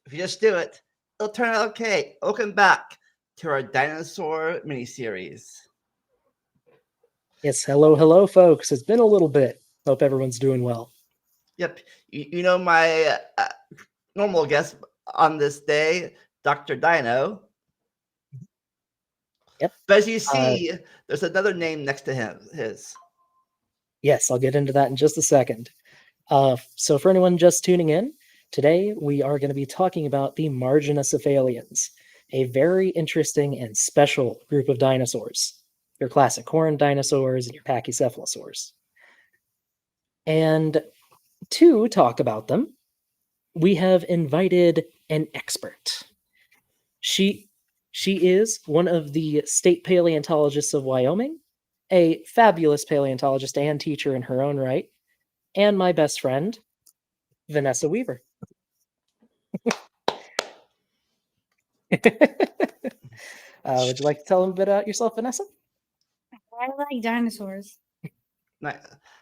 If you just do it, it'll turn out okay. Welcome back to our dinosaur miniseries. Yes, hello, folks. It's been a little bit. Hope everyone's doing well. Yep, you know my normal guest on this day, Dr. Dino. Yep. But as you see, there's another name next to his. Yes, I'll get into that in just a second. So for anyone just tuning in, today we are going to be talking about the Marginocephalians, a very interesting and special group of dinosaurs. Your classic horned dinosaurs and your Pachycephalosaurs. And to talk about them, we have invited an expert. She is one of the state paleontologists of Wyoming, a fabulous paleontologist and teacher in her own right, and my best friend, Vanessa Weaver. Would you like to tell them a bit about yourself, Vanessa? I like dinosaurs.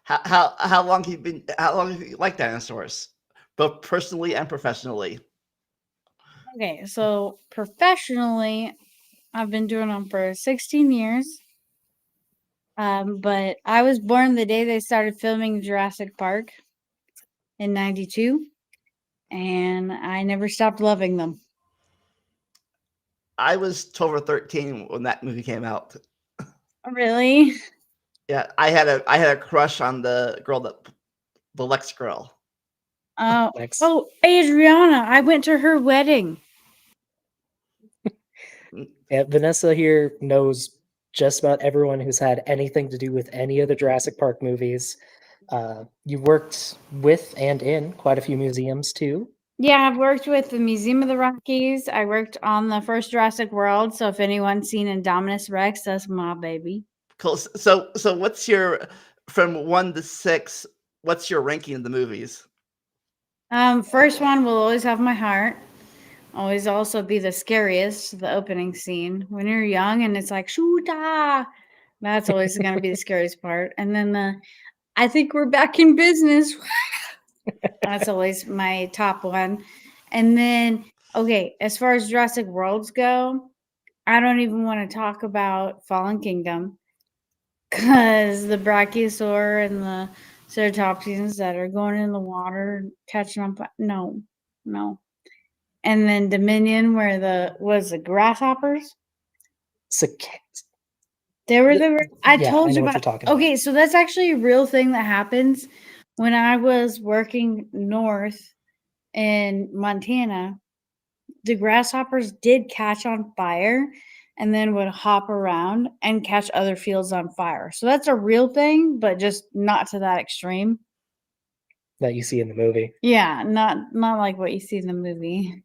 How long have you liked dinosaurs, both personally and professionally? Okay, so professionally, I've been doing them for 16 years. But I was born the day they started filming Jurassic Park in '92, and I never stopped loving them. I was 12 or 13 when that movie came out. Really? Yeah, I had a crush on the girl the Lex girl. Oh, Adriana! I went to her wedding. Yeah, Vanessa here knows just about everyone who's had anything to do with any of the Jurassic Park movies. You worked with and in quite a few museums too. Yeah, I've worked with the Museum of the Rockies. I worked on the first Jurassic World. So if anyone's seen Indominus Rex, that's my baby. Cool. So what's your, from 1 to 6? What's your ranking of the movies? First one will always have my heart. Always also be the scariest, the opening scene. When you're young and it's like, shoota, that's always going to be the scariest part. And then I think we're back in business. That's always my top one. And then, okay, as far as Jurassic Worlds go, I don't even want to talk about Fallen Kingdom because the Brachiosaur and the Ceratopsians that are going in the water catching on fire. No. And then Dominion, where the grasshoppers? They were I told you about. Okay, so that's actually a real thing that happens. When I was working north in Montana, the grasshoppers did catch on fire and then would hop around and catch other fields on fire. So that's a real thing, but just not to that extreme that you see in the movie. Yeah, not like what you see in the movie.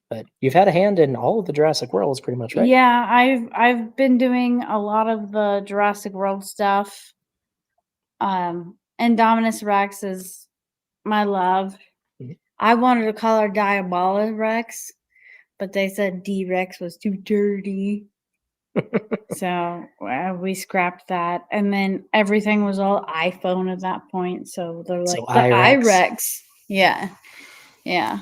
But you've had a hand in all of the Jurassic Worlds pretty much, right? Yeah, I've been doing a lot of the Jurassic World stuff. Indominus Rex is my love. Mm-hmm. I wanted to call her Diabola Rex, but they said D-Rex was too dirty. So we scrapped that. And then everything was all iPhone at that point. So they're like, the iRex. Yeah. Yeah.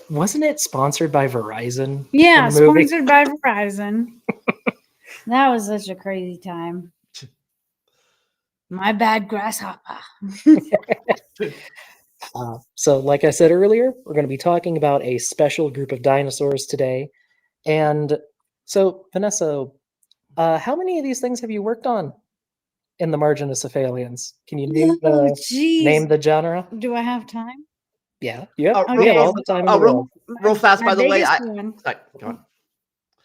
Wasn't it sponsored by Verizon? Yeah, sponsored by Verizon. That was such a crazy time. My bad, grasshopper. So, like I said earlier, we're going to be talking about a special group of dinosaurs today. And so, Vanessa, how many of these things have you worked on in the Marginocephalians? Can you name the genre? Do I have time? Yeah, you have all the time in the world. Real fast, by the way. Go on.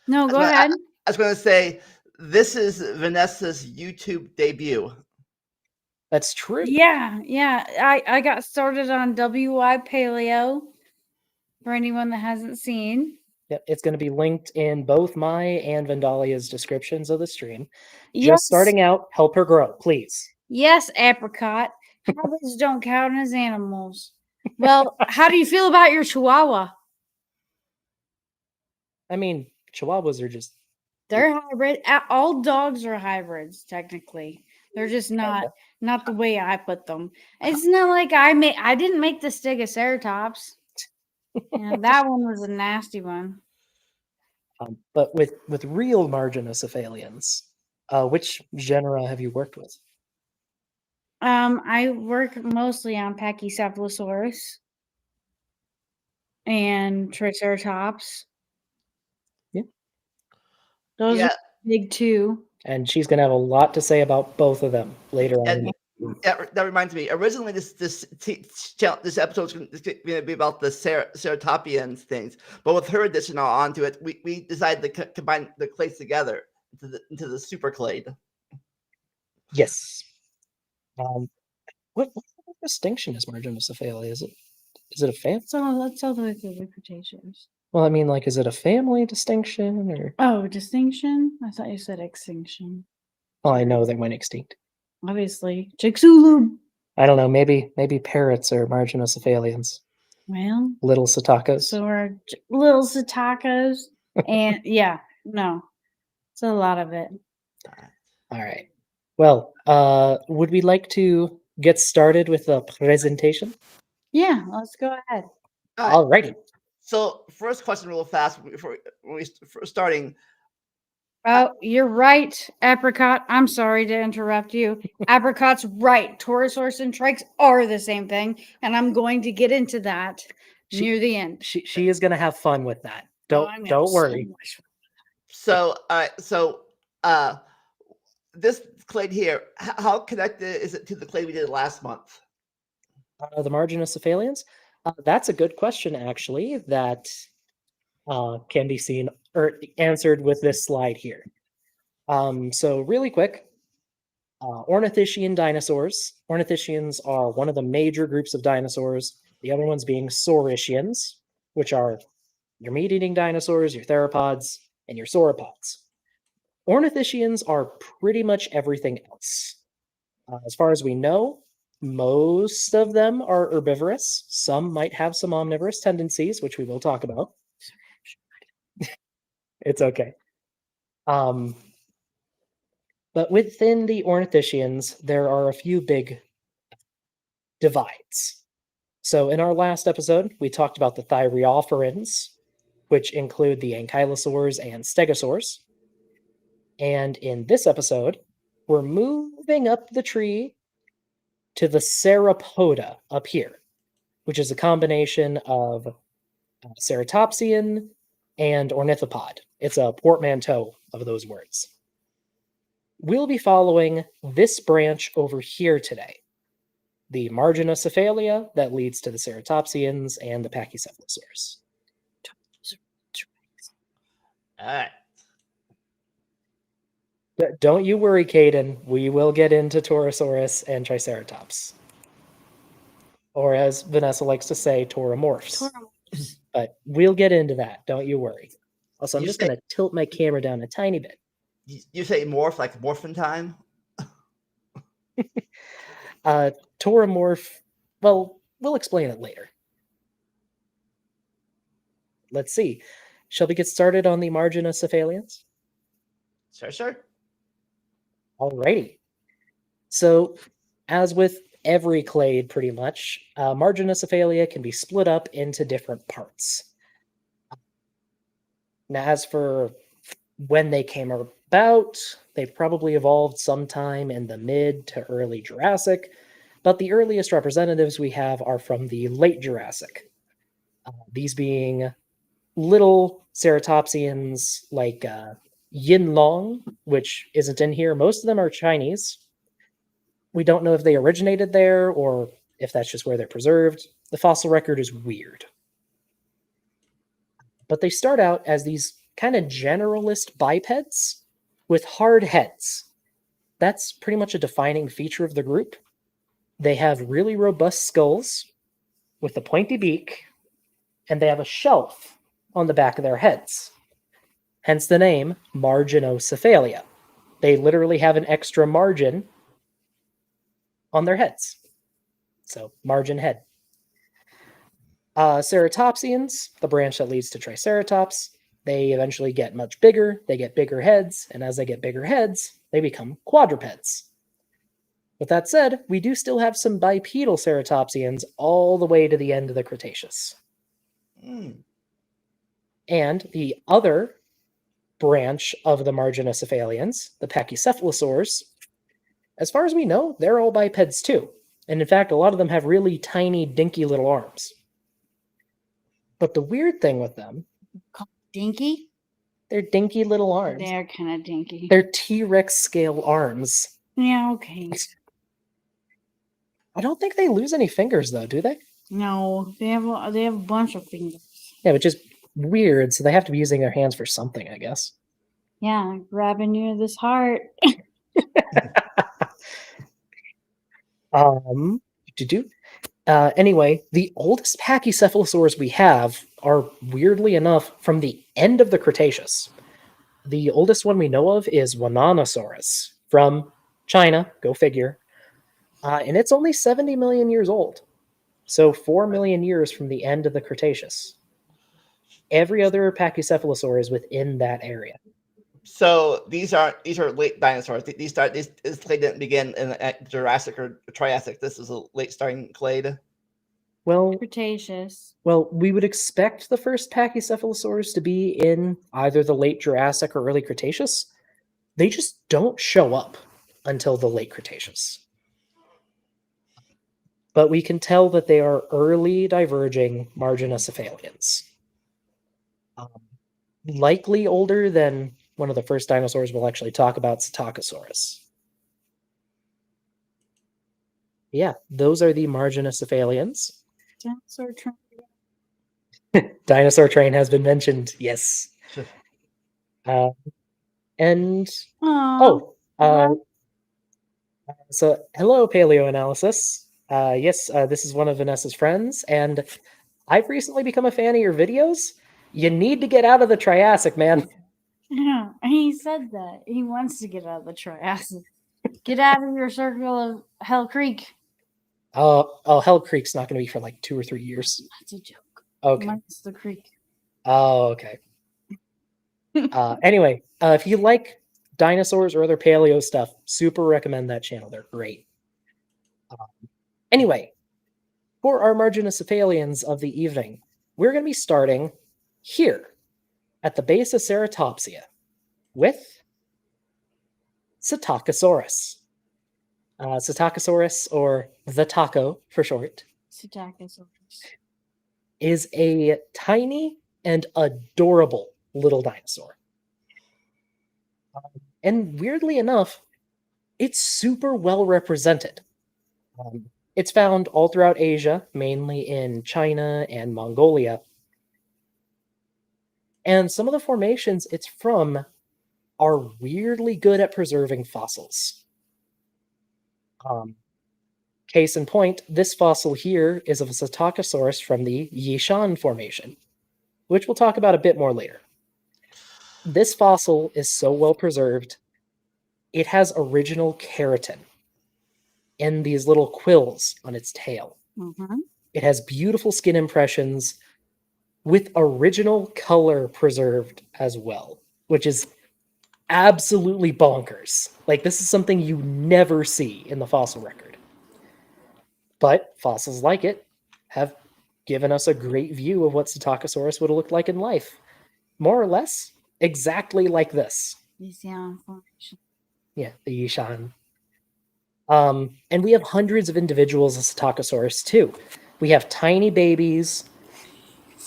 No, go ahead. I was going to say, this is Vanessa's YouTube debut. That's true. Yeah. I got started on WY Paleo for anyone that hasn't seen. Yep, it's going to be linked in both my and Vandalia's descriptions of the stream. Yes. Just starting out, help her grow, please. Yes, apricot. Habits don't count as animals. Well, how do you feel about your Chihuahua? I mean, Chihuahuas are just... They're hybrid. All dogs are hybrids, technically. They're just not the way I put them. It's not like I didn't make the Stegoceratops. Yeah, that one was a nasty one. But with real Marginocephalians, which genera have you worked with? I work mostly on Pachycephalosaurs and Triceratops. Yeah. Those are Yeah, big two. And she's going to have a lot to say about both of them later on. and that reminds me. Originally, this episode was going to be about the Ceratopians things, but with her addition onto it, we decided to combine the clades together into the super clade. Yes. What distinction is Marginocephalia? Is it a family? So that's all the way through the Cretaceous. Well, I mean, like, is it a family distinction or? Oh, distinction? I thought you said extinction. Well, I know they went extinct. Obviously. Chicxulub. I don't know. Maybe parrots are Marginocephalians. Well, Little Satacos. so are little Satacos. And yeah, no. It's a lot of it. All right. Well, would we like to get started with the presentation? Yeah, let's go ahead. All right. Alrighty. So, first question, real fast, before starting. Oh, you're right, Apricot. I'm sorry to interrupt you. Apricot's right. Taurosaurus and Trikes are the same thing, and I'm going to get into that near the end. She is going to have fun with that. I'm gonna Don't have worry. so much fun. So, all right. So, this clade here, how connected is it to the clade we did last month? The Marginocephalians? That's a good question, actually, that can be seen or answered with this slide here. So really quick, ornithischian dinosaurs. Ornithischians are one of the major groups of dinosaurs. The other ones being saurischians, which are your meat-eating dinosaurs, your theropods, and your sauropods. Ornithischians are pretty much everything else. As far as we know, most of them are herbivorous. Some might have some omnivorous tendencies, which we will talk about. It's okay. But within the ornithischians, there are a few big divides. So in our last episode, we talked about the thyreophorans, which include the ankylosaurs and stegosaurs. And in this episode, we're moving up the tree to the Ceratopsians up here, which is a combination of Ceratopsian and ornithopod. It's a portmanteau of those words. We'll be following this branch over here today, the Marginocephalia that leads to the Ceratopsians and the Pachycephalosaurs. All right. Don't you worry, Caden. We will get into Torosaurus and Triceratops. Or as Vanessa likes to say, Tauromorphs. But we'll get into that. Don't you worry. Also, I'm just going to tilt my camera down a tiny bit. You say morph like morphin time? Tauromorph, well, we'll explain it later. Let's see. Shall we get started on the Marginocephalians? Sure. Alrighty. So, as with every clade, pretty much, Marginocephalia can be split up into different parts. Now, as for when they came about, they probably evolved sometime in the mid to early Jurassic, but the earliest representatives we have are from the late Jurassic. These being little ceratopsians like Yinlong, which isn't in here. Most of them are Chinese. We don't know if they originated there or if that's just where they're preserved. The fossil record is weird. But they start out as these kind of generalist bipeds with hard heads. That's pretty much a defining feature of the group. They have really robust skulls with a pointy beak, and they have a shelf on the back of their heads. Hence the name Marginocephalia. They literally have an extra margin on their heads. So, margin head. Ceratopsians, the branch that leads to Triceratops, they eventually get much bigger, they get bigger heads, and as they get bigger heads, they become quadrupeds. With that said, we do still have some bipedal ceratopsians all the way to the end of the Cretaceous. Mm. And the other branch of the Marginocephalians, the Pachycephalosaurs, as far as we know, they're all bipeds too. And in fact, a lot of them have really tiny, dinky little arms. But the weird thing with them, Dinky? they're dinky little arms. They're kind of dinky. They're T-Rex scale arms. Yeah, okay. I don't think they lose any fingers though, do they? No, they have a bunch of fingers. Yeah, which is weird. So they have to be using their hands for something, I guess. Yeah, grabbing you this heart. Anyway, the oldest pachycephalosaurs we have are weirdly enough from the end of the Cretaceous. The oldest one we know of is Vananosaurus from China, go figure. And it's only 70 million years old. So 4 million years from the end of the Cretaceous. Every other pachycephalosaur is within that area. So these are late dinosaurs. This clade didn't begin in Jurassic or Triassic. This is a late starting clade. Well, Cretaceous. Well, we would expect the first pachycephalosaurs to be in either the late Jurassic or early Cretaceous. They just don't show up until the late Cretaceous. But we can tell that they are early diverging Marginocephalians. Likely older than one of the first dinosaurs we'll actually talk about, Ceratopsians. Yeah, those are the Marginocephalians. Dinosaur train. Dinosaur train has been mentioned, yes. And so hello, Paleoanalysis. Yes, this is one of Vanessa's friends, and I've recently become a fan of your videos. You need to get out of the Triassic, man. Yeah, he said that. He wants to get out of the Triassic. Get out of your circle of Hell Creek. Oh, Hell Creek's not going to be for like 2 or 3 years. That's a joke. Okay. Mine's the creek. Oh, okay. Anyway, if you like dinosaurs or other paleo stuff, super recommend that channel. They're great. Anyway, for our Marginocephalians of the evening, we're going to be starting here at the base of Ceratopsia with Psittacosaurus. Psittacosaurus, or the taco for short, Psittacosaurus. is a tiny and adorable little dinosaur. And weirdly enough, it's super well represented. It's found all throughout Asia, mainly in China and Mongolia. And some of the formations it's from are weirdly good at preserving fossils. Case in point, this fossil here is of a Psittacosaurus from the Yishan Formation, which we'll talk about a bit more later. This fossil is so well preserved, it has original keratin in these little quills on its tail. Mm-hmm. It has beautiful skin impressions with original color preserved as well, which is absolutely bonkers. Like, this is something you never see in the fossil record. But fossils like it have given us a great view of what Psittacosaurus would have looked like in life. More or less, exactly like this. Yishan Formation. Yeah, the Yishan. And we have hundreds of individuals of Psittacosaurus too. We have tiny babies.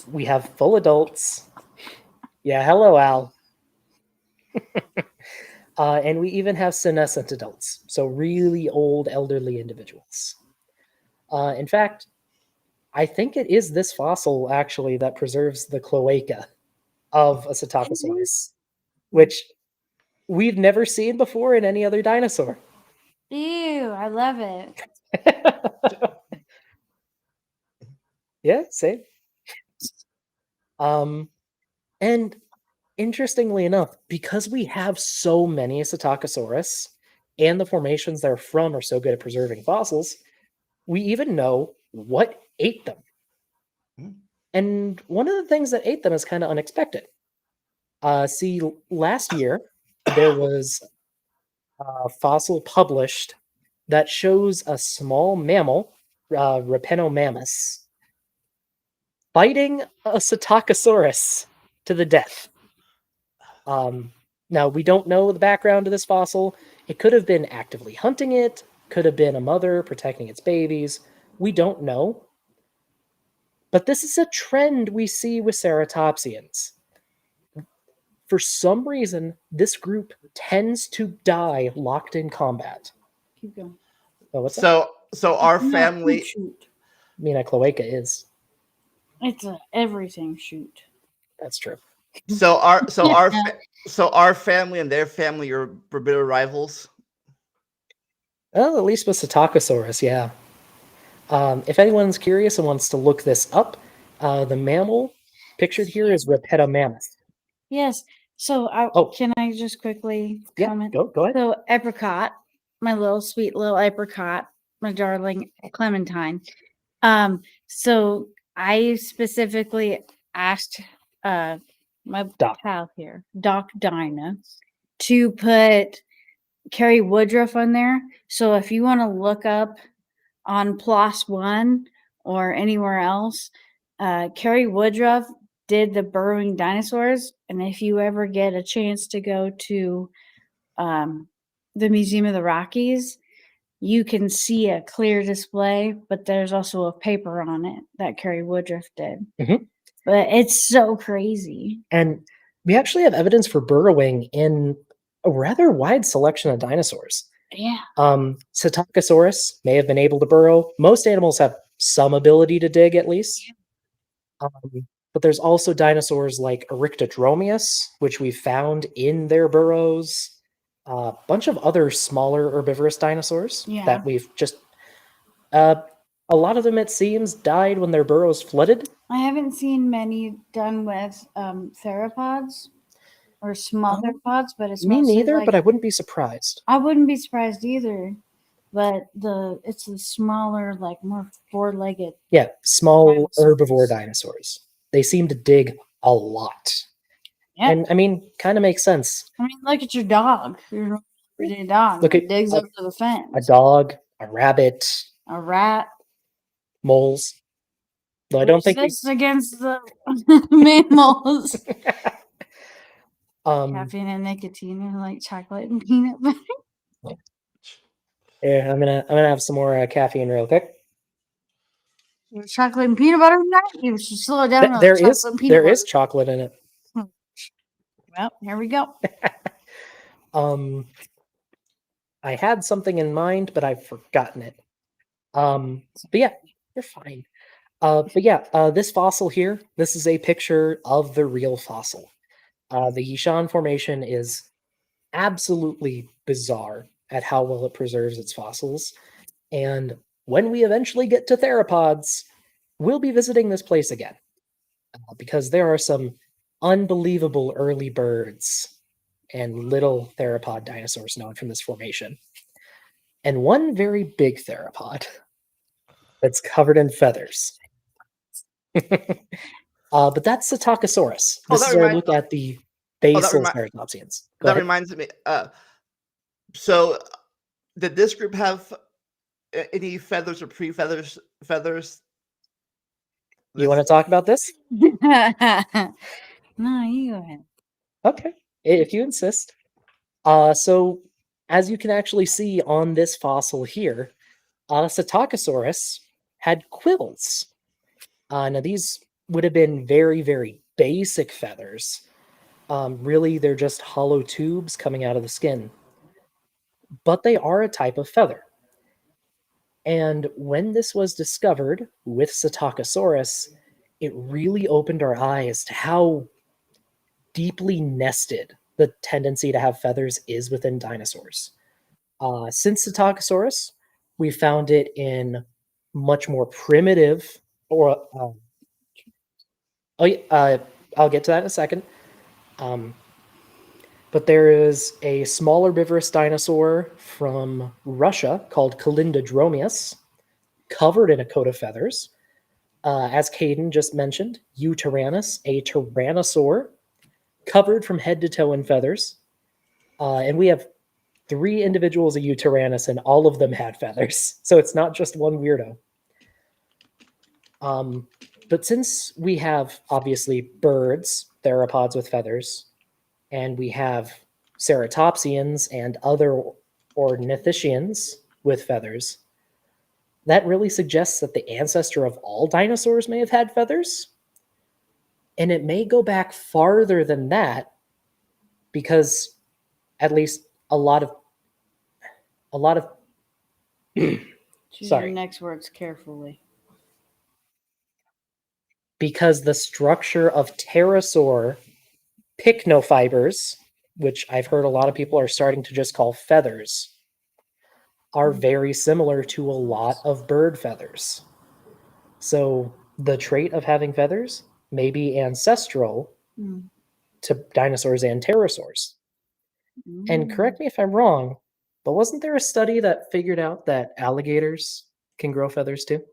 We have full adults. Yeah, hello, Al. And we even have senescent adults, so really old, elderly individuals. In fact, I think it is this fossil, actually, that preserves the cloaca of a Psittacosaurus, which we've never seen before in any other dinosaur. Ew, I love it. Yeah, same. And interestingly enough, because we have so many Psittacosaurus and the formations they're from are so good at preserving fossils, we even know what ate them. And one of the things that ate them is kind of unexpected. See, last year, there was a fossil published that shows a small mammal, Rapenomamus, fighting a Psittacosaurus to the death. Now, we don't know the background of this fossil. It could have been actively hunting it, could have been a mother protecting its babies. We don't know. But this is a trend we see with ceratopsians. For some reason, this group tends to die locked in combat. Keep going. Oh, what's that? So our No, family. shoot. I mean, a cloaca is. It's a everything shoot. That's true. So our family and their family are bitter rivals. Well, at least with Psittacosaurus, yeah. If anyone's curious and wants to look this up, the mammal pictured here is Ripetta mammoth. Yes. So can I just quickly comment? Go ahead. So apricot, my little sweet little apricot, my darling Clementine. So I specifically asked my pal here, Doc Dinah, to put Carrie Woodruff on there. So if you want to look up on PLOS One or anywhere else, Carrie Woodruff did the burrowing dinosaurs, and if you ever get a chance to go to the Museum of the Rockies, you can see a clear display, but there's also a paper on it that Carrie Woodruff did. Mhm. But it's so crazy. And we actually have evidence for burrowing in a rather wide selection of dinosaurs. Yeah. Psittacosaurus may have been able to burrow. Most animals have some ability to dig, at least. But there's also dinosaurs like Eryctodromeus, which we found in their burrows. A bunch of other smaller herbivorous dinosaurs that we've just... a lot of them, it seems, died when their burrows flooded. I haven't seen many done with theropods or small theropods, but it's me neither. But I wouldn't be surprised. I wouldn't be surprised either. But it's the smaller, like more four-legged. Yeah, small herbivore dinosaurs. They seem to dig a lot. Yeah. And I mean, kind of makes sense. I mean, look at your dog. Your everyday dog. Look at digs up to the fence. A dog, a rabbit, a rat, moles. Though I don't think this against the mammals. Caffeine and nicotine and like chocolate and peanut butter. Yeah, I'm gonna have some more caffeine real quick. Chocolate and peanut butter tonight? You should slow it down. There is chocolate in it. Well, here we go. I had something in mind, but I've forgotten it. But yeah, you're fine. But yeah, this fossil here, this is a picture of the real fossil. The Yishan Formation is absolutely bizarre at how well it preserves its fossils. And when we eventually get to theropods, we'll be visiting this place again. Because there are some unbelievable early birds and little theropod dinosaurs known from this formation. And one very big theropod that's covered in feathers. But that's Psittacosaurus. This is our look at the basal Ceratopsians. That reminds me. So, did this group have any feathers or pre-feathers? You want to talk about this? No, you go ahead. Okay, if you insist. So, as you can actually see on this fossil here, Psittacosaurus had quills. Now, these would have been very, very basic feathers. Really, they're just hollow tubes coming out of the skin. But they are a type of feather. And when this was discovered with Psittacosaurus, it really opened our eyes to how deeply nested the tendency to have feathers is within dinosaurs. Since Psittacosaurus, we found it in much more primitive, or I'll get to that in a second. But there is a small herbivorous dinosaur from Russia called Calindodromeus, covered in a coat of feathers. As Caden just mentioned, Eutyrannus, a tyrannosaur, covered from head to toe in feathers. And we have 3 individuals of Eutyrannus, and all of them had feathers. So it's not just one weirdo. But since we have obviously birds, theropods with feathers, and we have ceratopsians and other ornithischians with feathers, that really suggests that the ancestor of all dinosaurs may have had feathers. And it may go back farther than that, because at least a lot of Choose Sorry. your next words carefully. because the structure of pterosaur pycnofibers, which I've heard a lot of people are starting to just call feathers, are very similar to a lot of bird feathers. So the trait of having feathers may be ancestral Mm. to dinosaurs and pterosaurs. And correct me if I'm wrong, but wasn't there a study that figured out that alligators can grow feathers too?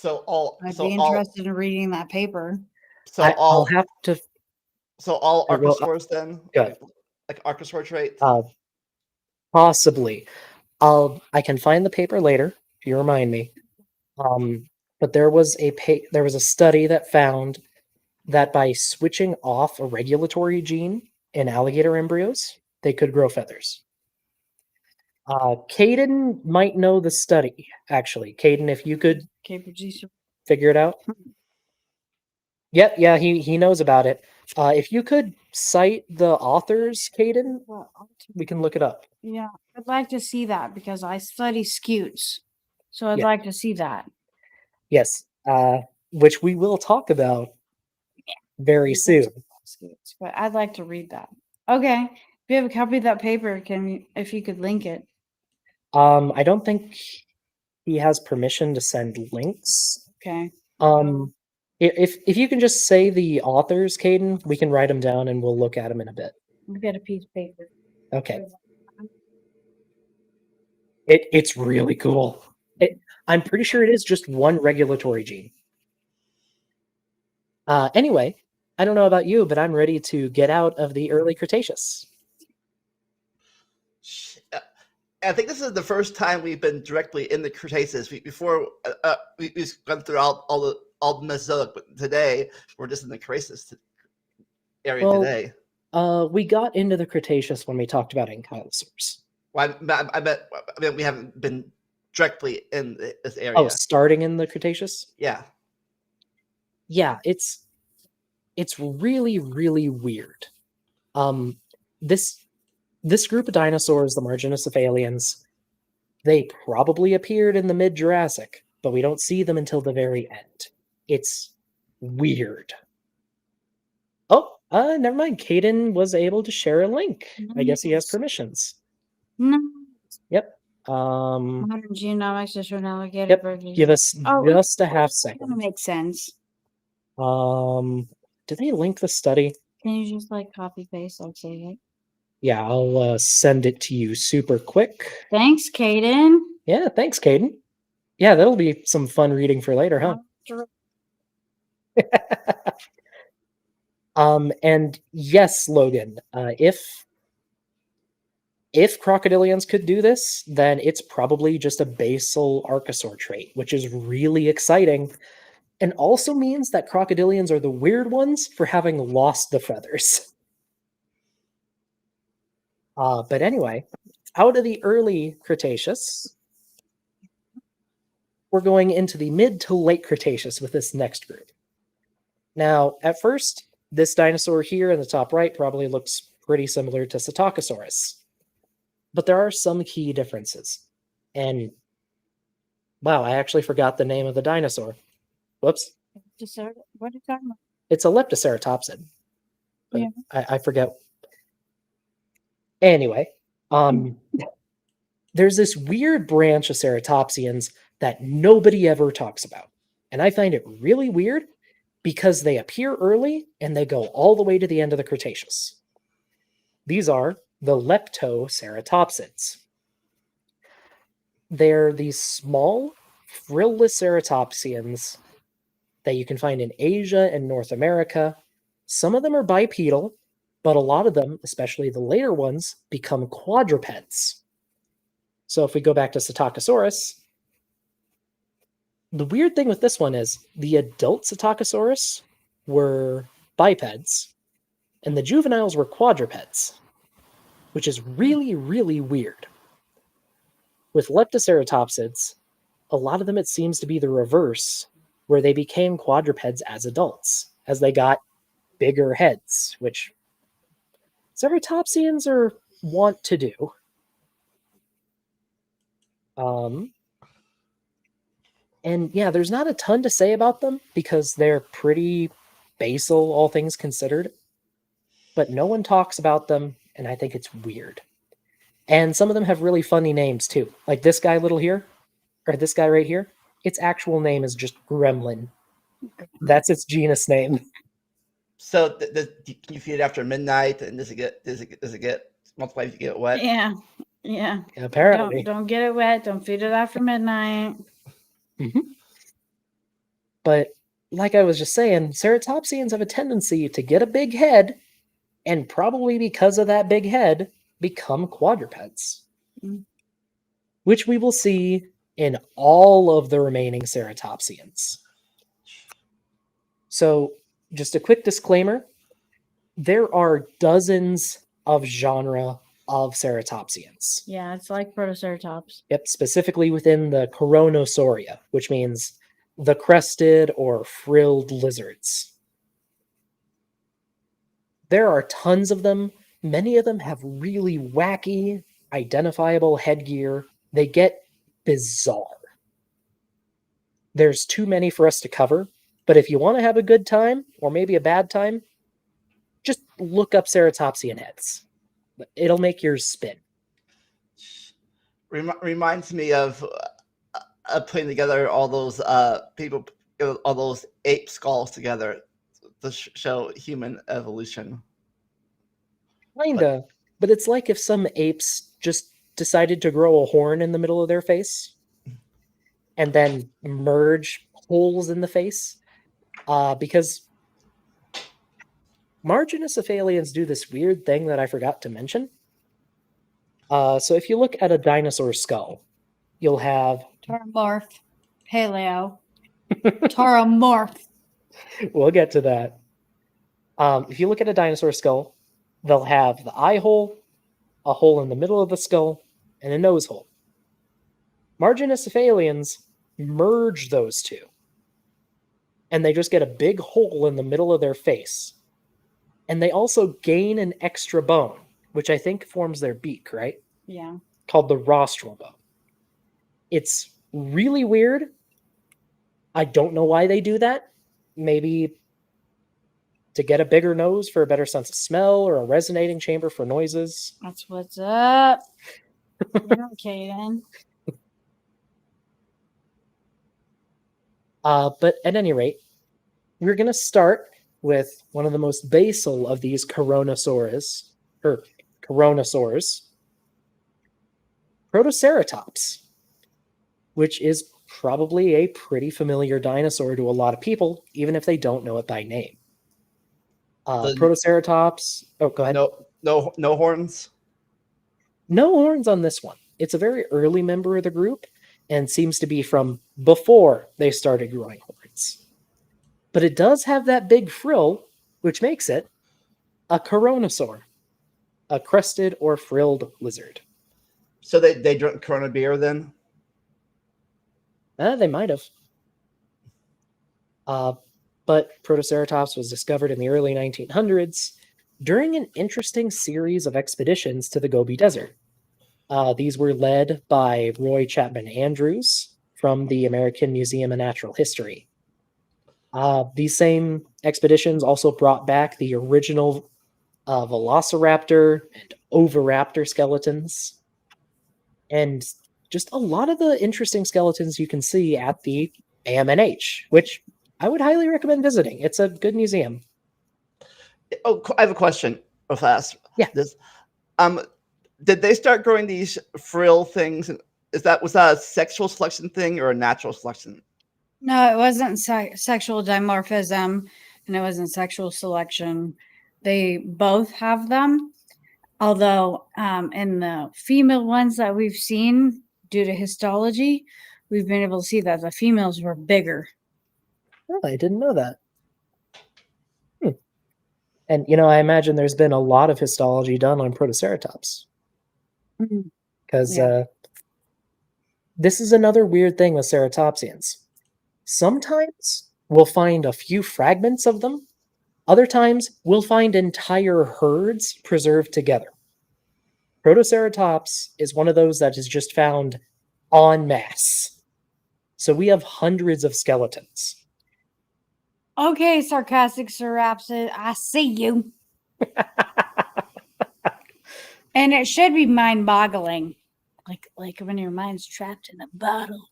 I'd be interested in reading that paper. I'll have to. So all I will- archosaurs then, Good. like archosaur trait. Possibly. I can find the paper later if you remind me. But there was a study that found that by switching off a regulatory gene in alligator embryos, they could grow feathers. Caden might know the study, actually. Caden, if you could figure it out. Yeah, he knows about it. If you could cite the authors, Caden, we can look it up. Yeah, I'd like to see that because I study scutes. So I'd Yeah. like to see that. Yes, which we will talk about very soon. Scutes, but I'd like to read that. Okay. If you have a copy of that paper, if you could link it. I don't think he has permission to send links. Okay. If you can just say the authors, Caden, we can write them down and we'll look at them in a bit. I'll get a piece of paper. Okay. It's really cool. I'm pretty sure it is just one regulatory gene. Anyway, I don't know about you, but I'm ready to get out of the early Cretaceous. I think this is the first time we've been directly in the Cretaceous. We've gone through all the Mesozoic, but today we're just in the Cretaceous area today. We got into the Cretaceous when we talked about ankylosaurs. Well, I mean, we haven't been directly in this area. Oh, starting in the Cretaceous? Yeah. Yeah, it's really, really weird. This group of dinosaurs, the Marginocephalians, they probably appeared in the mid-Jurassic, but we don't see them until the very end. It's weird. Oh, never mind. Caden was able to share a link. I guess he has permissions. No. Yep. Modern genomics is an alligator. Yep. Give us just a half second. That makes sense. Did they link the study? Can you just copy paste? I'll say it. Yeah, I'll send it to you super quick. Thanks, Caden. Yeah, thanks, Caden. Yeah, that'll be some fun reading for later, huh? And yes, Logan, if crocodilians could do this, then it's probably just a basal archosaur trait, which is really exciting, and also means that crocodilians are the weird ones for having lost the feathers. But anyway, out of the early Cretaceous, we're going into the mid to late Cretaceous with this next group. Now, at first, this dinosaur here in the top right probably looks pretty similar to Cetocosaurus. But there are some key differences. And, wow, I actually forgot the name of the dinosaur. Whoops. What are you talking about? It's a Leptoceratopsid. Yeah. I forget. Anyway, there's this weird branch of ceratopsians that nobody ever talks about. And I find it really weird because they appear early and they go all the way to the end of the Cretaceous. These are the Leptoceratopsids. They're these small, frillless ceratopsians that you can find in Asia and North America. Some of them are bipedal, but a lot of them, especially the later ones, become quadrupeds. So if we go back to Cetocosaurus, The weird thing with this one is the adult Psittacosaurus were bipeds, and the juveniles were quadrupeds, which is really, really weird. With Leptoceratopsids, a lot of them it seems to be the reverse, where they became quadrupeds as adults, as they got bigger heads, which Ceratopsians are want to do. And yeah, there's not a ton to say about them because they're pretty basal, all things considered. But no one talks about them, and I think it's weird. And some of them have really funny names too. Like this guy little here, or this guy right here, its actual name is just Gremlin. That's its genus name. So can you feed it after midnight? And does it get multiply if you get wet? Yeah. Apparently. Don't get it wet. Don't feed it after midnight. Mm-hmm. But like I was just saying, Ceratopsians have a tendency to get a big head, and probably because of that big head, become quadrupeds. Mm. Which we will see in all of the remaining Ceratopsians. So, just a quick disclaimer, there are dozens of genre of Ceratopsians. Yeah, it's like Protoceratops. Yep, specifically within the Coronosauria, which means the crested or frilled lizards. There are tons of them. Many of them have really wacky, identifiable headgear. They get bizarre. There's too many for us to cover, but if you want to have a good time, or maybe a bad time, just look up Ceratopsian heads. It'll make yours spin. Reminds me of putting together all those people, all those ape skulls together to show human evolution. Kinda, but it's like if some apes just decided to grow a horn in the middle of their face and then merge holes in the face, because Marginocephalians do this weird thing that I forgot to mention. So if you look at a dinosaur skull, you'll have Tauromorph, paleo, tauromorph. We'll get to that. If you look at a dinosaur skull, they'll have the eye hole, a hole in the middle of the skull, and a nose hole. Marginocephalians merge those two, and they just get a big hole in the middle of their face. And they also gain an extra bone, which I think forms their beak, right? Yeah. Called the rostral bone. It's really weird. I don't know why they do that. Maybe to get a bigger nose for a better sense of smell, or a resonating chamber for noises. That's what's up. Okay, then. But at any rate, we're going to start with one of the most basal of these Coronosaurs, Protoceratops, which is probably a pretty familiar dinosaur to a lot of people, even if they don't know it by name. Protoceratops. Oh, go ahead. No horns. No horns on this one. It's a very early member of the group and seems to be from before they started growing horns. But it does have that big frill, which makes it a Coronosaur, a crested or frilled lizard. So they drink Corona beer then? They might have. But Protoceratops was discovered in the early 1900s during an interesting series of expeditions to the Gobi Desert. These were led by Roy Chapman Andrews from the American Museum of Natural History. These same expeditions also brought back the original Velociraptor and Oviraptor skeletons, and just a lot of the interesting skeletons you can see at the AMNH, which I would highly recommend visiting. It's a good museum. Oh, I have a question real fast. Yeah. Did they start growing these frill things? Was that a sexual selection thing or a natural selection? No, it wasn't sexual dimorphism, and it wasn't sexual selection. They both have them, although in the female ones that we've seen, due to histology, we've been able to see that the females were bigger. Oh, I didn't know that. And, I imagine there's been a lot of histology done on Protoceratops. Because Yeah. this is another weird thing with Ceratopsians. Sometimes we'll find a few fragments of them. Other times we'll find entire herds preserved together. Protoceratops is one of those that is just found en masse. So we have hundreds of skeletons. Okay, sarcastic Cerapsid, I see you. And it should be mind-boggling, like when your mind's trapped in a bottle.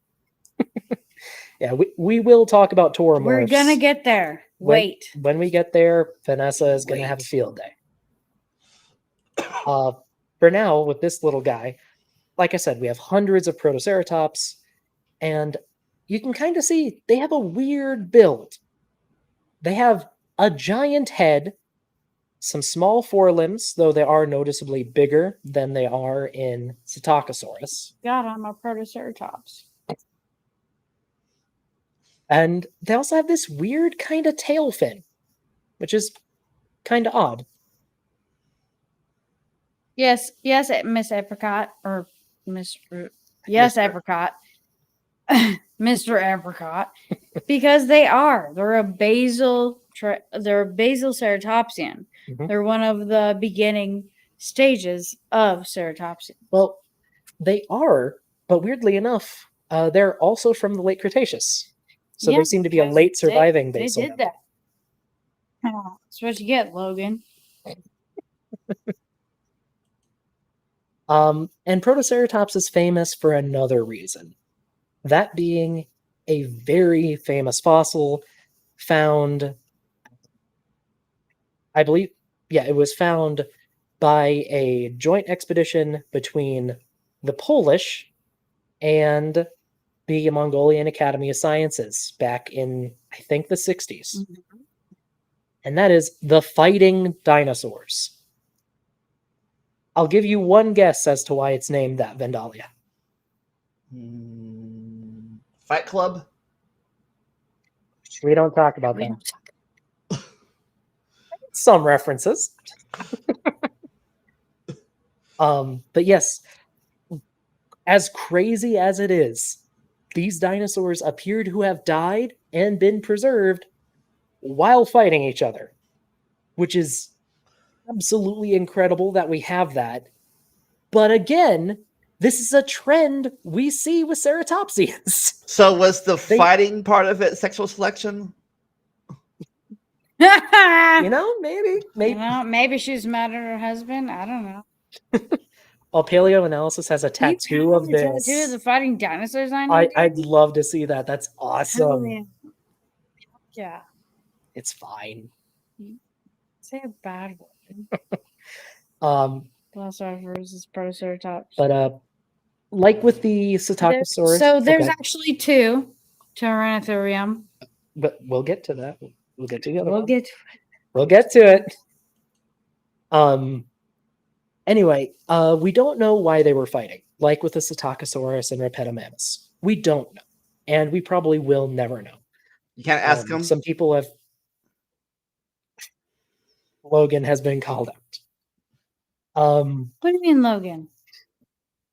Yeah, we will talk about Tauromorphs. We're gonna get there. Wait. When we get there, Vanessa is going to have a field day. For now, with this little guy, like I said, we have hundreds of Protoceratops, and you can kind of see they have a weird build. They have a giant head, some small forelimbs, though they are noticeably bigger than they are in Psittacosaurus. God, I'm a Protoceratops. And they also have this weird kind of tail fin, which is kind of odd. Yes, Miss Apricot, or Mr. Yes, Mr. Apricot. Mr. Apricot. Because they're a basal ceratopsian. Mhm. They're one of the beginning stages of ceratopsian. Well, they are, but weirdly enough, they're also from the late Cretaceous. So Yeah, they seem to be a because late surviving They basal. did that. That's what you get, Logan. And Protoceratops is famous for another reason. That being a very famous fossil found, I believe, it was found by a joint expedition between the Polish and the Mongolian Academy of Sciences back in, I think, the 60s. Mm-hmm. And that is the fighting dinosaurs. I'll give you one guess as to why it's named that, Vandalia. Fight Club? We don't talk about that. Some references. But yes, as crazy as it is, these dinosaurs appear to have died and been preserved while fighting each other, which is absolutely incredible that we have that. But again, this is a trend we see with ceratopsians. So was the fighting part of it sexual selection? Maybe. Maybe she's mad at her husband. I don't know. Well, Paleoanalysis has a tattoo of this. Tattoo of the fighting dinosaurs on you? I'd love to see that. That's awesome. Yeah. It's fine. Say a bad word. Velociraptors is Protoceratops. But like with the Psittacosaurus. So there's actually two Tyrannotherium. But we'll get to that. We'll get to the other one. We'll get to it. Anyway, we don't know why they were fighting, like with the Psittacosaurus and Rheppetomammus. We don't know. And we probably will never know. You can't ask them. Some people have... Logan has been called out. What do you mean, Logan?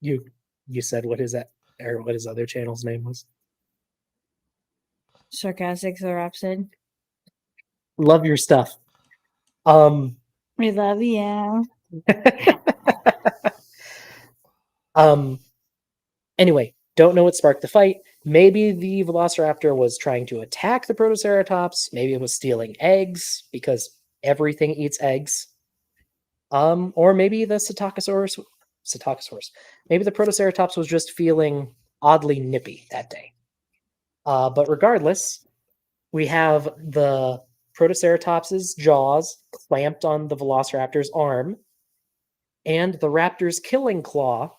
You said what is that, or what his other channel's name was? Sarcastic Cerapsid. Love your stuff. We love you. Anyway, don't know what sparked the fight. Maybe the Velociraptor was trying to attack the Protoceratops. Maybe it was stealing eggs because everything eats eggs. Or maybe the Psittacosaurus. Maybe the Protoceratops was just feeling oddly nippy that day. But regardless, we have the Protoceratops's jaws clamped on the Velociraptor's arm, and the raptor's killing claw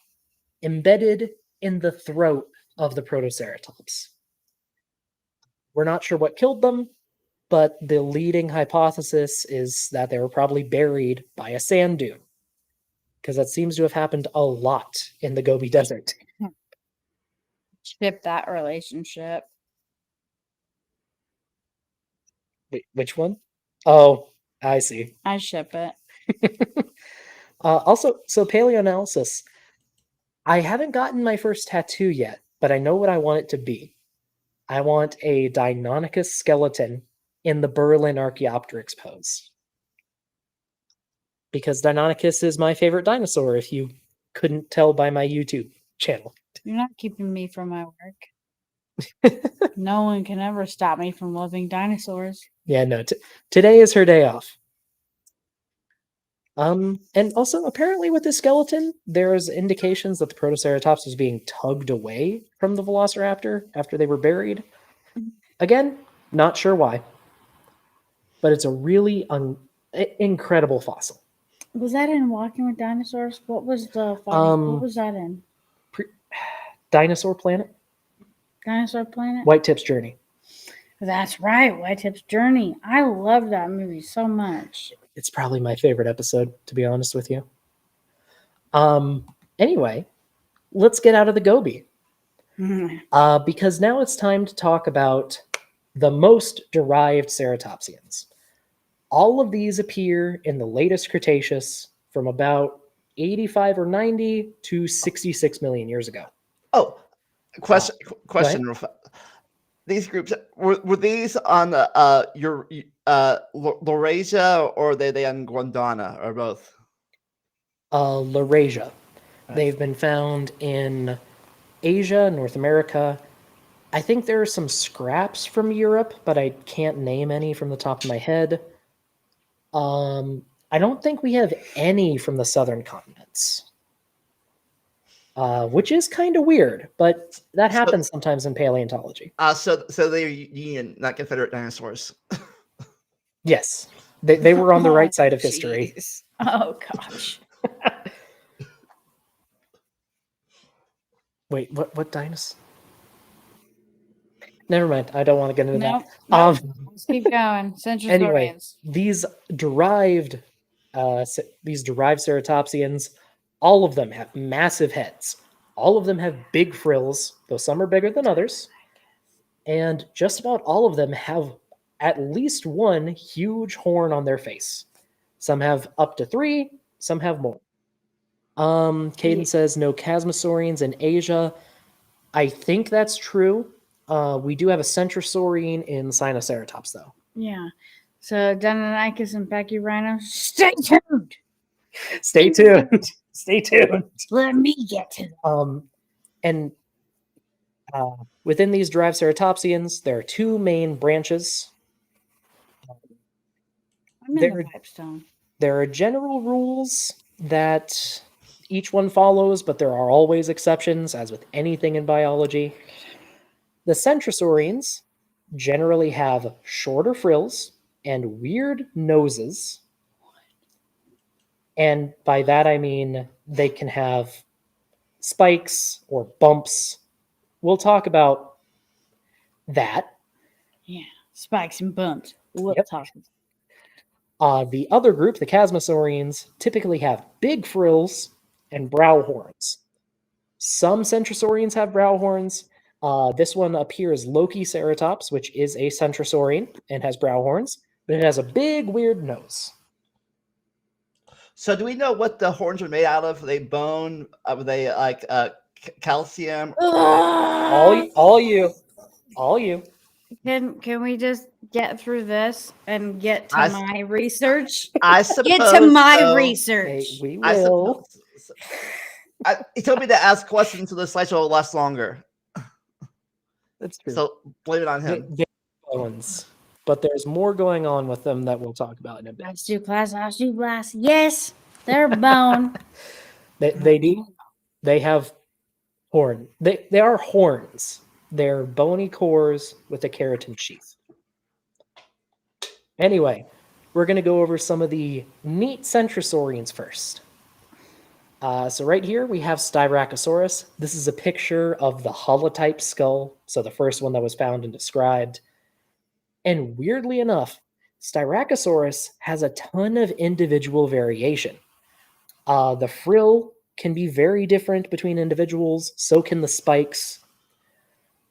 embedded in the throat of the Protoceratops. We're not sure what killed them, but the leading hypothesis is that they were probably buried by a sand dune, because that seems to have happened a lot in the Gobi Desert. ship that relationship. Wait, which one? Oh, I see. I ship it. Also, so paleoanalysis. I haven't gotten my first tattoo yet, but I know what I want it to be. I want a Deinonychus skeleton in the Berlin Archaeopteryx pose. Because Deinonychus is my favorite dinosaur, if you couldn't tell by my YouTube channel. You're not keeping me from my work. No one can ever stop me from loving dinosaurs. Yeah, no. Today is her day off. And also apparently with the skeleton, there's indications that the Protoceratops was being tugged away from the Velociraptor after they were buried. Again, not sure why, but it's a really incredible fossil. Was that in Walking with Dinosaurs? What was the what was that in? Dinosaur Planet, Dinosaur Planet? White Tip's Journey. That's right, White Tip's Journey. I love that movie so much. It's probably my favorite episode, to be honest with you. Anyway, let's get out of the Gobi. Because now it's time to talk about the most derived ceratopsians. All of these appear in the latest Cretaceous from about 85 or 90 to 66 million years ago. Oh, question. These groups were these on your Laurasia, or are they on Gondwana, or both? Laurasia. Right. They've been found in Asia, North America. I think there are some scraps from Europe, but I can't name any from the top of my head. I don't think we have any from the southern continents. Which is kind of weird, but that happens sometimes in paleontology. So they're Union, not Confederate dinosaurs. Yes, they were on the right side of history. Geez. Oh gosh. Wait, what dinosaur? Never mind. I don't want to get into that. Nope. Let's keep going. Anyway, these derived ceratopsians, all of them have massive heads. All of them have big frills, though some are bigger than others. And just about all of them have at least one huge horn on their face. Some have up to 3, some have more. Caden says no Chasmosaurians in Asia. I think that's true. We do have a Centrosaurine in Sinoceratops, though. Yeah. So Deinonychus and Pachyrhino, stay tuned. Stay tuned. Stay tuned. Let me get to them. And within these derived ceratopsians, there are 2 main branches. I'm in the pipestone. There are general rules that each one follows, but there are always exceptions, as with anything in biology. The Centrosaurines generally have shorter frills and weird noses. And by that I mean they can have spikes or bumps. We'll talk about that. Yeah, spikes and bumps. We'll talk. The other group, the Chasmosaurians, typically have big frills and brow horns. Some Centrosaurians have brow horns. This one up here is Lokiceratops, which is a Centrosaurian and has brow horns, but it has a big, weird nose. So do we know what the horns are made out of? Are they bone? Are they like calcium? All you. Can we just get through this and get to my research? I suppose. Get to my research. Hey, we will. He told me to ask questions so the slideshow will last longer. That's true. So blame it on him. Bones, but there's more going on with them that we'll talk about in a bit. Osteoclast. Yes, they're bone. They do. They have horn. They are horns. They're bony cores with a keratin sheath. Anyway, we're going to go over some of the neat Centrosaurians first. So right here we have Styracosaurus. This is a picture of the holotype skull, so the first one that was found and described. And weirdly enough, Styracosaurus has a ton of individual variation. The frill can be very different between individuals, so can the spikes.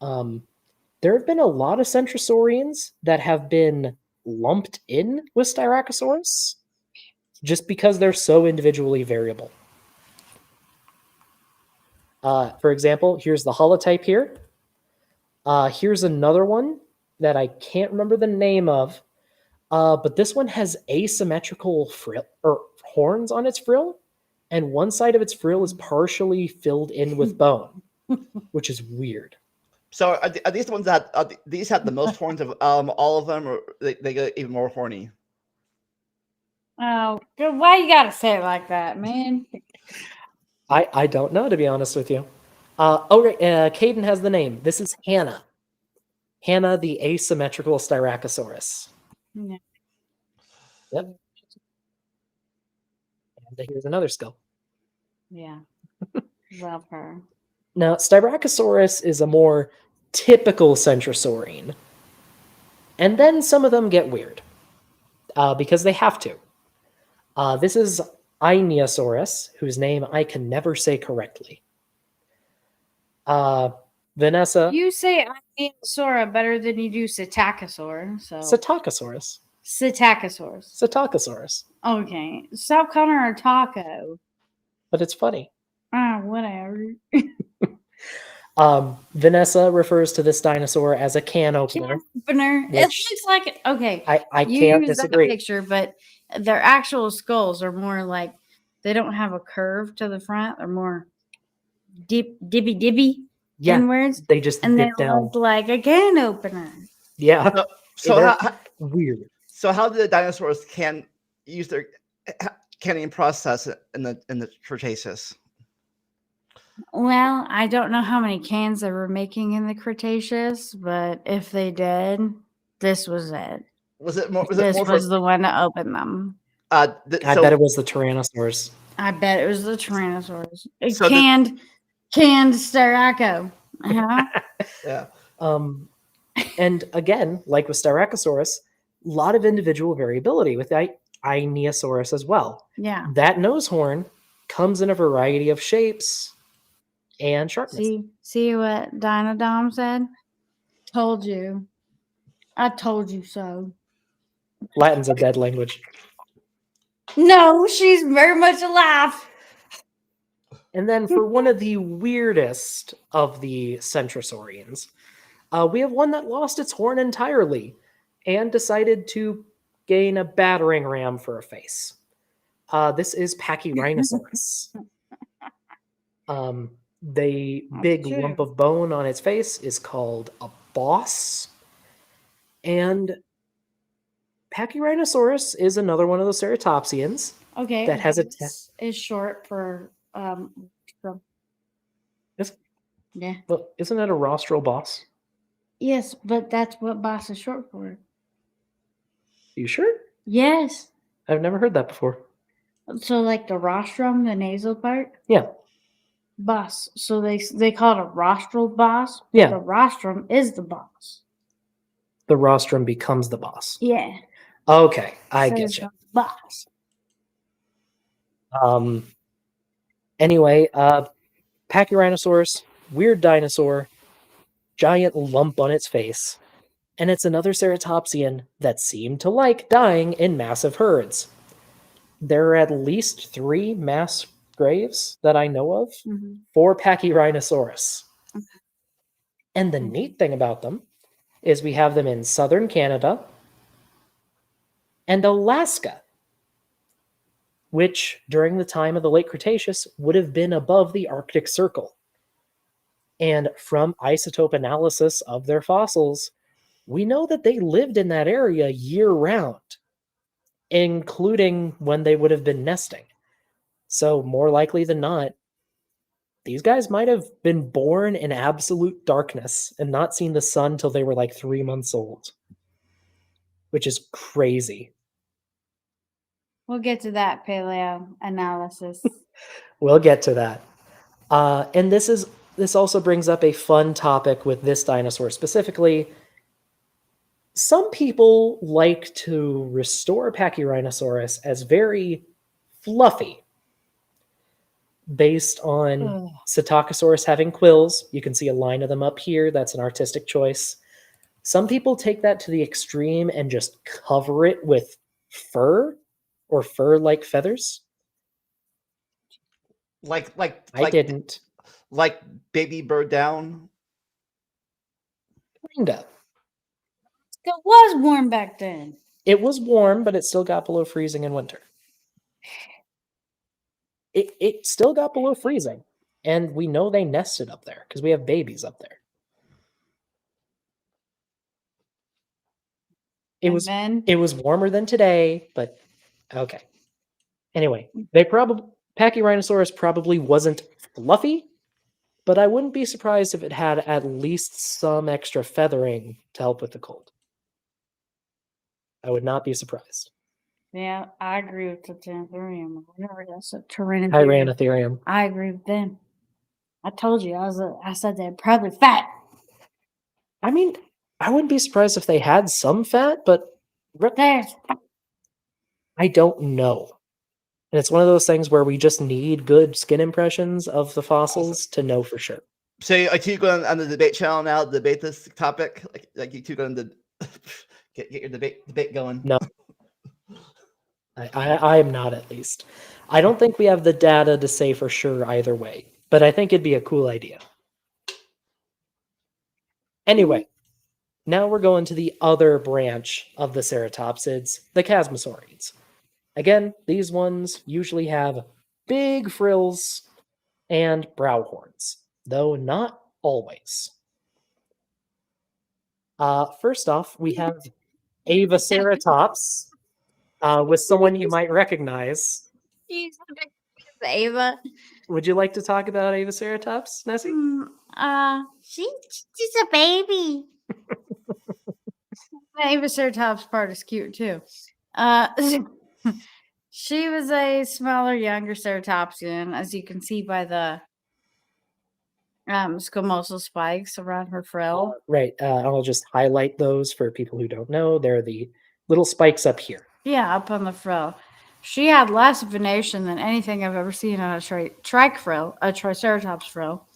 There have been a lot of centrosaurians that have been lumped in with Styracosaurus just because they're so individually variable. For example, here's the holotype here. Here's another one that I can't remember the name of, but this one has asymmetrical frill or horns on its frill, and one side of its frill is partially filled in with bone, which is weird. So are these the ones that these have the most horns of all of them, or they get even more horny? Oh, why you gotta say it like that, man? I don't know, to be honest with you. Caden has the name. This is Hannah. Hannah, the asymmetrical Styracosaurus. Yeah. Yep. And here's another skull. Yeah. Love her. Now, Styracosaurus is a more typical centrosaurine. And then some of them get weird. Because they have to. This is Ionosaurus, whose name I can never say correctly. Vanessa. You say Ionosaura better than you do Psittacosaur. So Psittacosaurus. Psittacosaurus. Okay. Stop calling her a taco. But it's funny. Whatever. Vanessa refers to this dinosaur as a can opener. It looks like okay. I you can't use disagree. That picture, but their actual skulls are more like they don't have a curve to the front. They're more dibby inwards. They just and dip they down. look like a can opener. Yeah. So weird. So how did the dinosaurs can use their canning process in the Cretaceous? Well, I don't know how many cans they were making in the Cretaceous, but if they did, this was it. This was the one to open them. I bet it was the Tyrannosaurs. I bet it was the Tyrannosaurs. Canned Styraco. Yeah. And again, like with Styracosaurus, a lot of individual variability with Ionosaurus as well. Yeah. That nose horn comes in a variety of shapes and sharpness. See what Dinodom said? Told you. I told you so. Latin's a dead language. No, she's very much alive. And then for one of the weirdest of the centrosaurians, we have one that lost its horn entirely and decided to gain a battering ram for a face. This is Pachyrhinosaurus. The big lump of bone on its face is called a boss. And Pachyrhinosaurus is another one of the ceratopsians. Okay. That has is short for yeah. Well, isn't it a rostral boss? Yes, but that's what boss is short for. You sure? Yes. I've never heard that before. So like the rostrum, the nasal part? Yeah. Boss. So they call it a rostral boss. Yeah. The rostrum is the boss. The rostrum becomes the boss. Yeah. Okay, I get you. Boss. Anyway, Pachyrhinosaurus, weird dinosaur, giant lump on its face, and it's another ceratopsian that seemed to like dying in massive herds. There are at least 3 mass graves that I know of for Pachyrhinosaurus. Okay. And the neat thing about them is we have them in southern Canada and Alaska, which during the time of the late Cretaceous would have been above the Arctic Circle. And from isotope analysis of their fossils, we know that they lived in that area year-round, including when they would have been nesting. So more likely than not, these guys might have been born in absolute darkness and not seen the sun till they were like 3 months old, which is crazy. We'll get to that paleo analysis. We'll get to that. And this also brings up a fun topic with this dinosaur specifically. Some people like to restore Pachyrhinosaurus as very fluffy. based on Ugh. Ceratopsians having quills. You can see a line of them up here. That's an artistic choice. Some people take that to the extreme and just cover it with fur or fur-like feathers. I didn't. Like baby bird down. Kinda. It was warm back then. It was warm, but it still got below freezing in winter. It still got below freezing. And we know they nested up there because we have babies up there. It was warmer than today, but okay. Anyway, Pachyrhinosaurus probably wasn't fluffy, but I wouldn't be surprised if it had at least some extra feathering to help with the cold. I would not be surprised. Yeah, I agree with the Tyrannotherium. Whatever that's a Tyrannotherium. Tyrannotherium. I agree with them. I told you, I said they're probably fat. I mean, I wouldn't be surprised if they had some fat, but I don't know. And it's one of those things where we just need good skin impressions of the fossils to know for sure. So are you going on the debate channel now to debate this topic? Like you two going to get your debate going? No. I am not, at least. I don't think we have the data to say for sure either way, but I think it'd be a cool idea. Anyway, now we're going to the other branch of the ceratopsids, the chasmosaurids. Again, these ones usually have big frills and brow horns, though not always. First off, we have Avaceratops, with someone you might recognize. She's Ava. Would you like to talk about Avaceratops, Nessie? She's a baby. The Avaceratops part is cute too. She was a smaller, younger ceratopsian, as you can see by the scomosal spikes around her frill. Right. I'll just highlight those for people who don't know. They're the little spikes up here. Yeah, up on the frill. She had less venation than anything I've ever seen on a triceratops frill.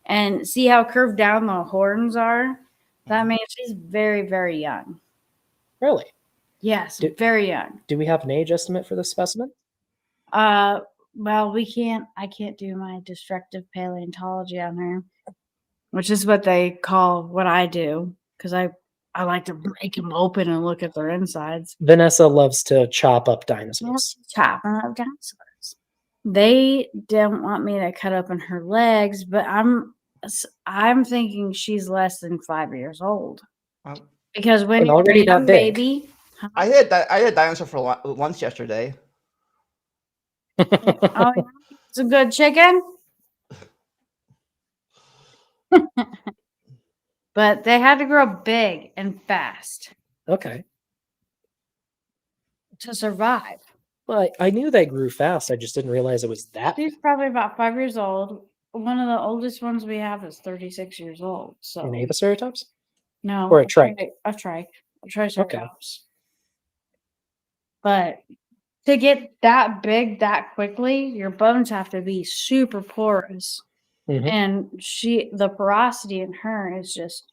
And see how curved down the horns are? That means she's very, very young. Really? Yes, very young. Do we have an age estimate for this specimen? Well, I can't do my destructive paleontology on her, which is what they call what I do, because I like to break them open and look at their insides. Vanessa loves to chop up dinosaurs. Chopping up dinosaurs. They don't want me to cut open her legs, but I'm thinking she's less than 5 years old. Because when you're already that big. Baby, I had a dinosaur for lunch yesterday. oh, it's a good chicken. But they had to grow big and fast. Okay. To survive. Well, I knew they grew fast. I just didn't realize it was that. She's probably about 5 years old. One of the oldest ones we have is 36 years old. So An Avaceratops? No. Or a trike? A triceratops. Okay. But to get that big that quickly, your bones have to be super porous. Mm-hmm. And the porosity in her is just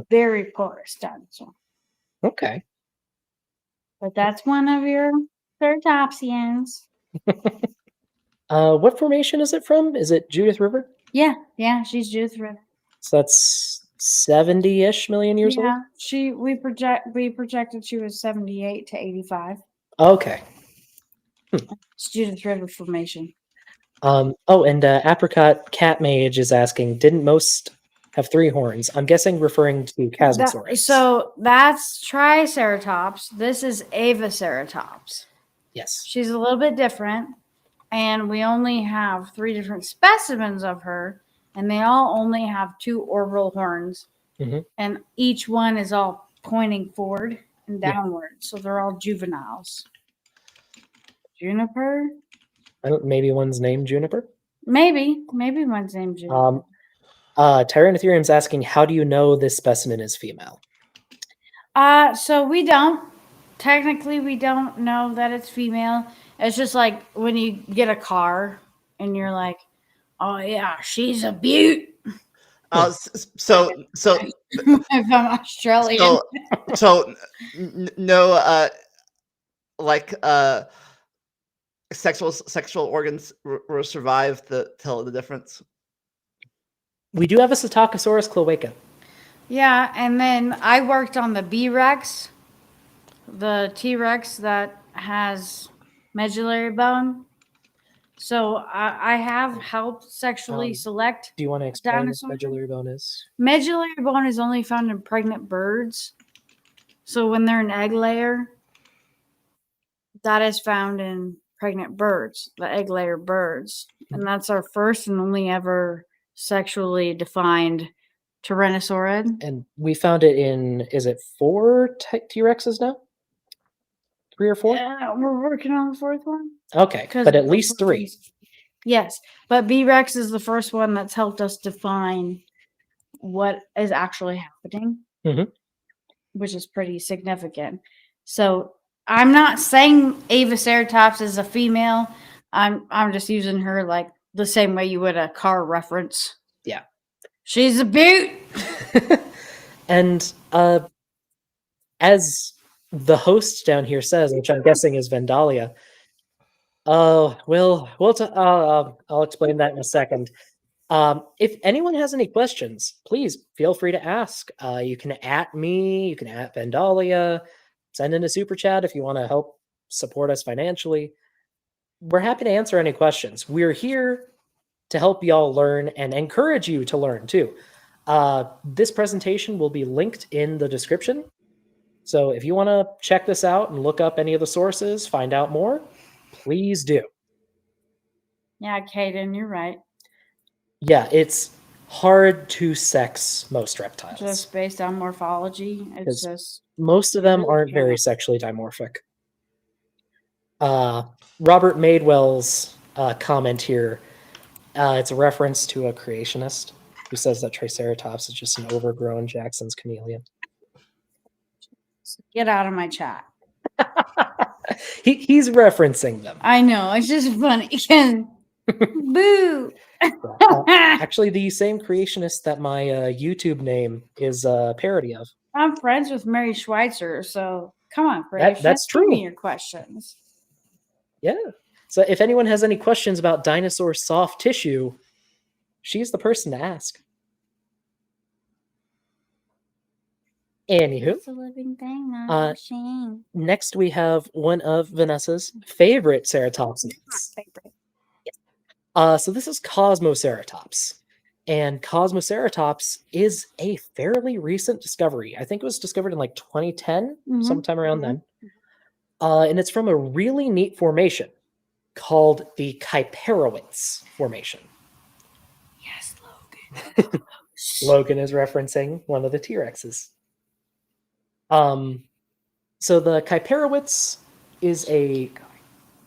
very porous dinosaur. Okay. But that's one of your Ceratopsians. What formation is it from? Is it Judith River? Yeah, she's Judith River. So that's 70-ish million years old? We projected she was 78 to 85. Okay. It's Judith River formation. And Apricot Cat Mage is asking, didn't most have 3 horns? I'm guessing referring to Chasmosaurus. So that's Triceratops. This is Avaceratops. Yes. She's a little bit different. And we only have 3 different specimens of her. And they all only have 2 orbital horns. Mm-hmm. And each one is all pointing forward and downward. Yeah. So they're all juveniles. Juniper? Maybe one's named Juniper? Maybe one's named Juniper. Tyrannotherium's asking, how do you know this specimen is female? So we don't. Technically, we don't know that it's female. It's just like when you get a car and you're like, oh yeah, she's a beaut. So If I'm Australian. no like sexual organs will survive the tell the difference. We do have a Psittacosaurus cloaca. Yeah, and then I worked on the B-Rex, the T-Rex that has medullary bone. So I have helped sexually select Do you want to explain what dinosaurs. medullary bone is? Medullary bone is only found in pregnant birds. So when they're an egg layer, that is found in pregnant birds, the egg layer birds. And that's our first and only ever sexually defined tyrannosaurid. And we found it in, is it 4 T-Rexes now? 3 or 4? Yeah, we're working on the fourth one. Okay, but at least 3. Yes, but B-Rex is the first one that's helped us define what is actually happening, which is pretty significant. So I'm not saying Ava Ceratops is a female. I'm just using her like the same way you would a car reference. Yeah. She's a beaut. And as the host down here says, which I'm guessing is Vandalia. I'll explain that in a second. If anyone has any questions, please feel free to ask. You can @ me, you can @ Vandalia, send in a super chat if you want to help support us financially. We're happy to answer any questions. We're here to help y'all learn and encourage you to learn too. This presentation will be linked in the description. So if you want to check this out and look up any of the sources, find out more, please do. Yeah, Kaden, you're right. Yeah, it's hard to sex most reptiles. Just based on morphology, it's just most of them aren't very sexually dimorphic. Robert Madewell's comment here, it's a reference to a creationist who says that Triceratops is just an overgrown Jackson's chameleon. Get out of my chat. He's referencing them. I know, it's just funny. Boo! Actually, the same creationist that my YouTube name is a parody of. I'm friends with Mary Schweitzer, so come on, creationist. That's true. Give me your questions. Yeah. So if anyone has any questions about dinosaur soft tissue, she's the person to ask. Anywho, It's a living thing, not a machine. Next we have one of Vanessa's favorite ceratopsians. So this is Cosmoceratops. And Cosmoceratops is a fairly recent discovery. I think it was discovered in like 2010, sometime around then. And it's from a really neat formation called the Kyparowitz formation. Yes, Logan. Logan is referencing one of the T-Rexes. So the Kyparowitz is a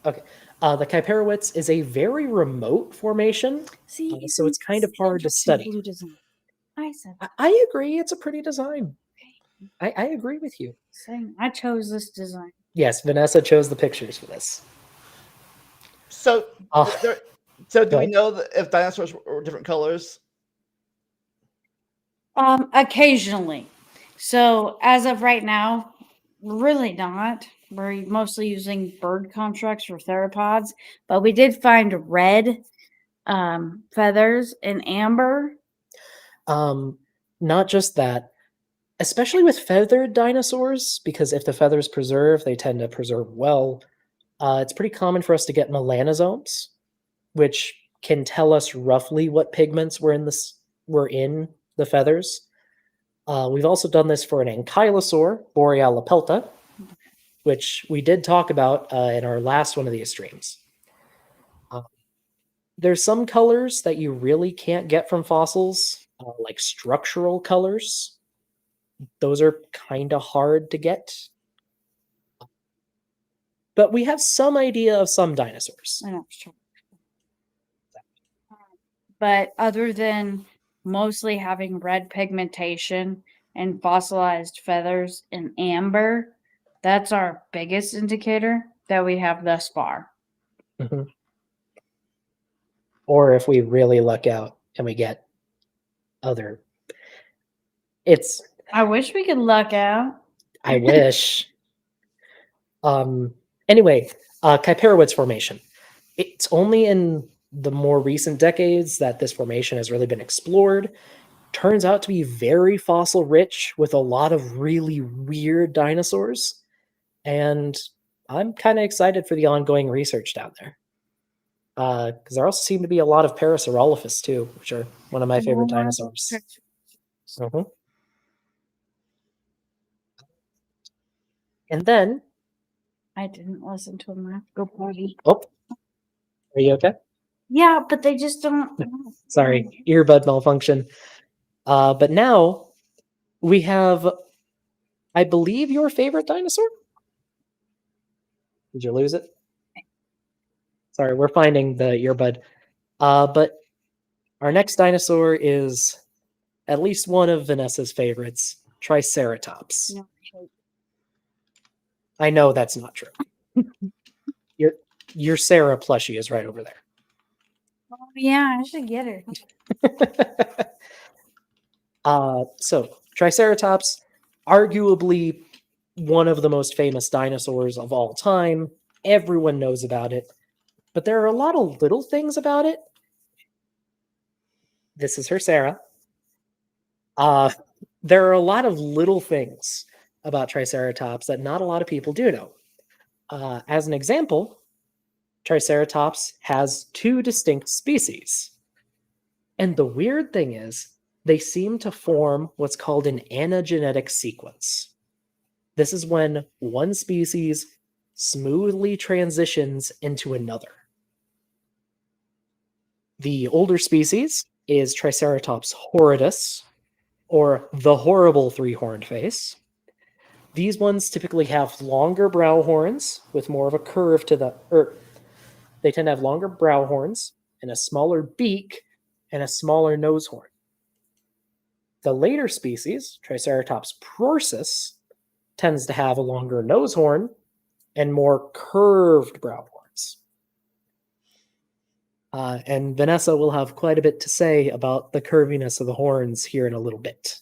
the Kyparowitz is a very remote formation. See, so it's kind of hard to study. I said I agree, it's a pretty design. I agree with you. Same. I chose this design. Yes, Vanessa chose the pictures for this. So, do we know if dinosaurs were different colors? Occasionally. So as of right now, really not. We're mostly using bird constructs for theropods, but we did find red feathers in amber. Not just that, especially with feathered dinosaurs, because if the feathers preserve, they tend to preserve well. It's pretty common for us to get melanosomes, which can tell us roughly what pigments were in the feathers. We've also done this for an ankylosaur, Borealopelta, which we did talk about in our last one of these streams. There's some colors that you really can't get from fossils, like structural colors. Those are kind of hard to get. But we have some idea of some dinosaurs. I know, sure. But other than mostly having red pigmentation and fossilized feathers in amber, that's our biggest indicator that we have thus far. Mhm. Or if we really luck out and we get other, it's. I wish we could luck out. I wish. Anyway, Kuiperowitz Formation. It's only in the more recent decades that this formation has really been explored. Turns out to be very fossil rich with a lot of really weird dinosaurs. And I'm kind of excited for the ongoing research down there. Because there also seem to be a lot of Parasaurolophus too, which are one of my favorite dinosaurs. Mhm. And then, I didn't listen to him. I have to go party. oh, are you okay? Yeah, but they just don't. Sorry, earbud malfunction. But now we have, I believe, your favorite dinosaur. Did you lose it? Sorry, we're finding the earbud. But our next dinosaur is at least one of Vanessa's favorites, Triceratops. No. I know that's not true. Your Sarah plushie is right over there. Oh, yeah, I should get her. So Triceratops, arguably one of the most famous dinosaurs of all time. Everyone knows about it, but there are a lot of little things about it. This is her Sarah. There are a lot of little things about Triceratops that not a lot of people do know. As an example, Triceratops has 2 distinct species. And the weird thing is, they seem to form what's called an anagenetic sequence. This is when one species smoothly transitions into another. The older species is Triceratops horridus, or the horrible 3-horned face. These ones typically have longer brow horns with more of a curve to the, they tend to have longer brow horns and a smaller beak and a smaller nose horn. The later species, Triceratops prorsus, tends to have a longer nose horn and more curved brow horns. And Vanessa will have quite a bit to say about the curviness of the horns here in a little bit.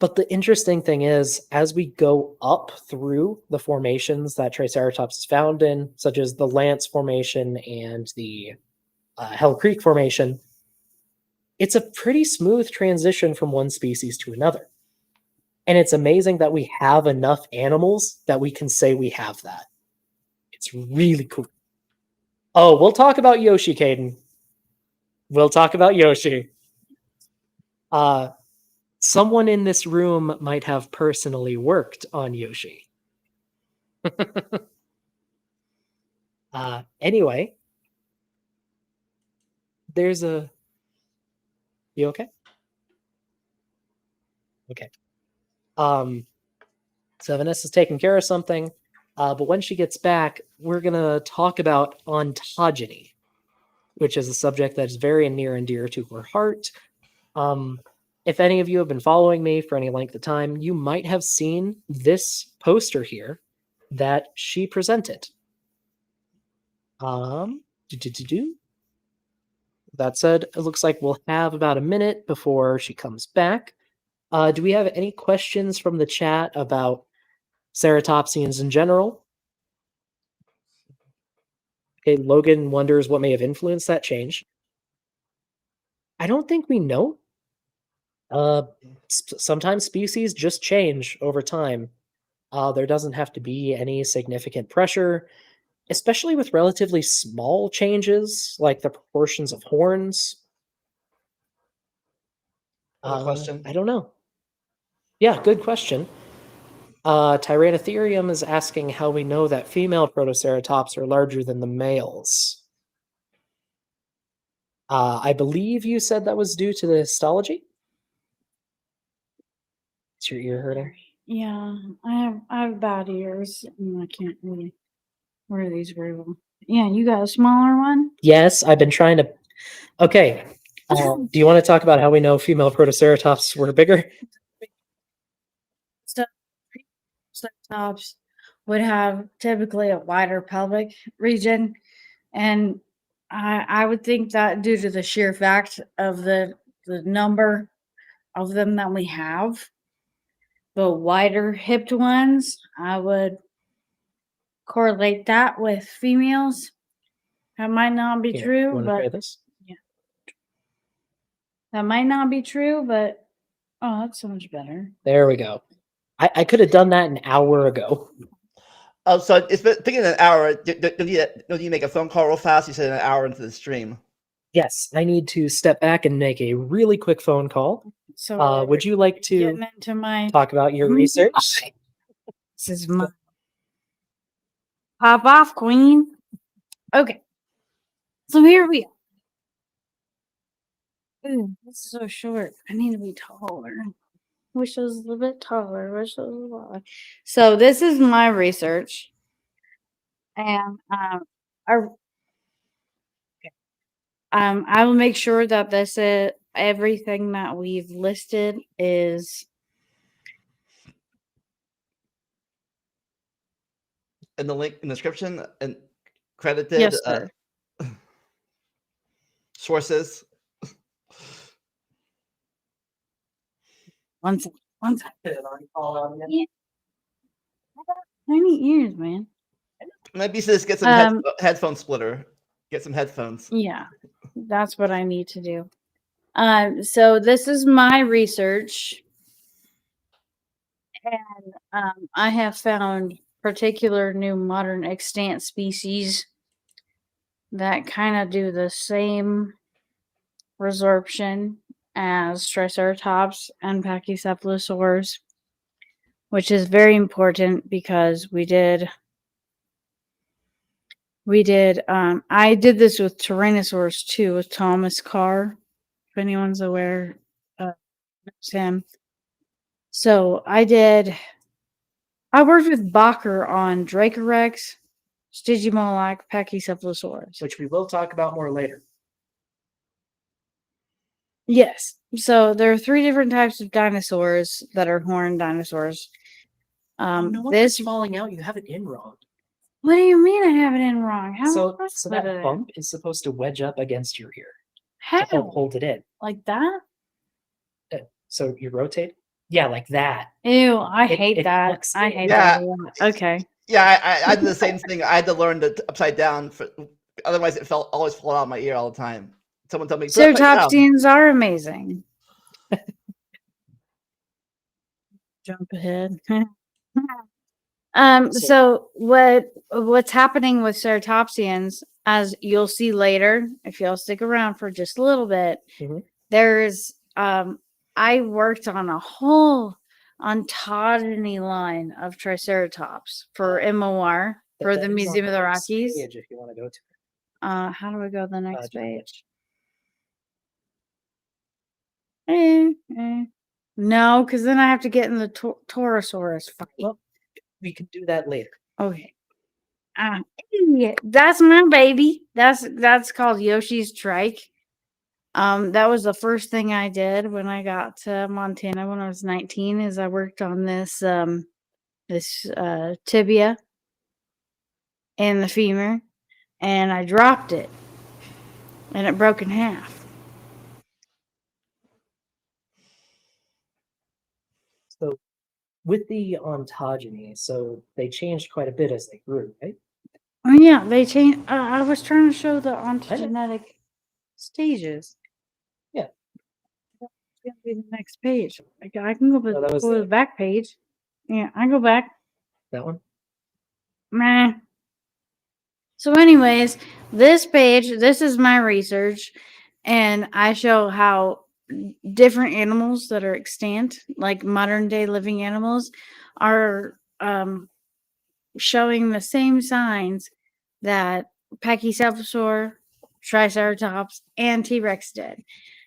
But the interesting thing is, as we go up through the formations that Triceratops is found in, such as the Lance Formation and the Hell Creek Formation, it's a pretty smooth transition from one species to another. And it's amazing that we have enough animals that we can say we have that. It's really cool. Oh, we'll talk about Yoshi, Caden. We'll talk about Yoshi. Someone in this room might have personally worked on Yoshi. Anyway, there's a... You okay? Okay. So Vanessa's taking care of something, but when she gets back, we're going to talk about ontogeny, which is a subject that is very near and dear to her heart. If any of you have been following me for any length of time, you might have seen this poster here that she presented. That said, it looks like we'll have about a minute before she comes back. Do we have any questions from the chat about ceratopsians in general? Okay, Logan wonders what may have influenced that change. I don't think we know. Sometimes species just change over time. There doesn't have to be any significant pressure, especially with relatively small changes, like the proportions of horns. Question. I don't know. Yeah, good question. Tyrannotherium is asking how we know that female Protoceratops are larger than the males. I believe you said that was due to the histology? Is your ear hurting? Yeah, I have bad ears and I can't really wear these very well. Yeah, you got a smaller one? Yes, I've been trying to... Okay. Do you want to talk about how we know female Protoceratops were bigger? So, Triceratops would have typically a wider pelvic region. And I would think that due to the sheer fact of the number of them that we have, the wider hipped ones, I would correlate that with females. That might not be Here, you true, want to try but this? that might not be true, but oh, that's so much better. There we go. I could have done that an hour ago. Oh, so it's been thinking an hour. Do you make a phone call real fast? You said an hour into the stream. Yes, I need to step back and make a really quick phone call. So Would you like to getting into my talk about your research? this is my pop off queen. Okay. So here we are. Ooh, this is so short. I need to be taller. Wish I was a little bit taller. Wish I was a little. So this is my research, and I will make sure that this is everything that we've listed is In the link in the description and credited yes, sir. sources. One second. One second. Did it already fall out again? Yeah. I got tiny ears, man. Maybe just get some headphone splitter. Get some headphones. Yeah, that's what I need to do. So this is my research, and I have found particular new modern extant species that kind of do the same resorption as Triceratops and Pachycephalosaurs, which is very important because I did this with Tyrannosaurs too, with Thomas Carr, if anyone's aware knows him. So I worked with Bacher on Dracorex, Stygimoloch, Pachycephalosaurus. Which we will talk about more later. Yes. So there are 3 different types of dinosaurs that are horned dinosaurs. No wonder This it's falling out. You have it in wrong. What do you mean I have it in wrong? How So, am I so supposed to that do bump is supposed to wedge up against your ear How? to help hold it in. Like that? So you rotate? Yeah, like that. Ew, I It- hate it that. tucks I in. hate Yeah. that a lot. Okay. Yeah, I did the same thing. I had to learn to upside down. Otherwise, it always fall out of my ear all the time. Someone told me. "Put it upside down." Ceratopsians are amazing. Jump ahead. So what's happening with ceratopsians, as you'll see later, if y'all stick around for just a little bit, there's I worked on a whole ontogeny line of Triceratops for MOR for the Museum of the Rockies. If you want to go to How do we go to the next page? No, because then I have to get in the Torosaurus fight. Well, we can do that later. Okay. Yeah, that's my baby. That's called Yoshi's Trike. That was the first thing I did when I got to Montana when I was 19. Is I worked on this tibia and the femur, and I dropped it, and it broke in half. So, with the ontogeny, so they changed quite a bit as they grew, right? Oh yeah, they changed. I was trying to show the ontogenetic stages. Yeah. That's gonna be the next page. I can go No, that was to the back page. Yeah, I go back. That one? Meh. So, anyways, this page, this is my research, and I show how different animals that are extant, like modern day living animals, are showing the same signs that Pachycephalosaur, Triceratops, and T-Rex did.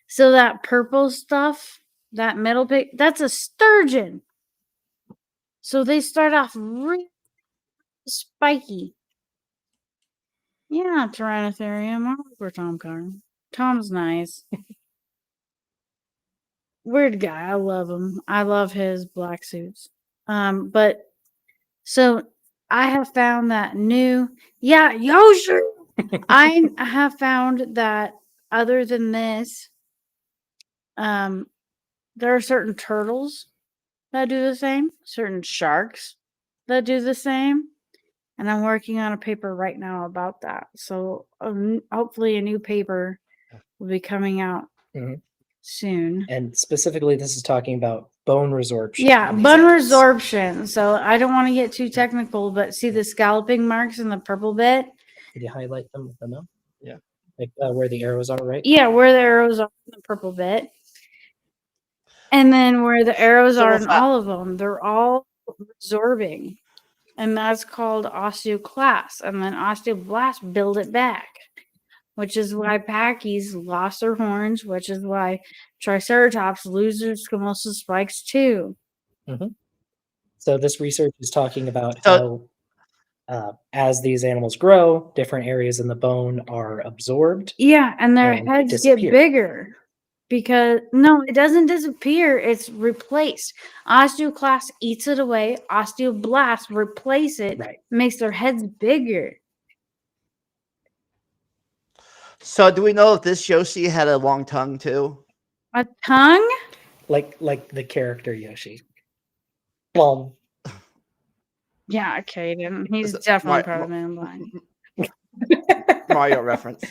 So that purple stuff, that middle pic, that's a sturgeon. So they start off really spiky. Yeah, Tyrannotherium. I work for Tom Carr. Tom's nice. Weird guy. I love him. I love his black suits. But so I have found that Yoshi. I have found that other than this, there are certain turtles that do the same, certain sharks that do the same, and I'm working on a paper right now about that. So hopefully, a new paper will be coming out Mhm. soon. And specifically, this is talking about bone resorption. Yeah, in these bone animals. resorption. So I don't want to get too technical, but see the scalloping marks in the purple bit? Did you highlight them with the mouse? Yeah. Like where the arrows are, right? Yeah, where the arrows are in the purple bit. And then where the arrows So are what's in that? all of them, they're all resorbing. And that's called osteoclast. And then osteoblasts build it back, which is why Pachy's lost their horns, which is why Triceratops lose their scamosa spikes too. So this research is talking about So how, as these animals grow, different areas in the bone are absorbed. Yeah, and their And heads disappear. get bigger. Because no, it doesn't disappear, it's replaced. Osteoclast eats it away, osteoblasts replace it, Right. makes their heads bigger. So do we know if this Yoshi had a long tongue too? A tongue? Like the character Yoshi. Plum. Yeah, Caden. He's Is it definitely Mar- part of Man Blind. Mario reference.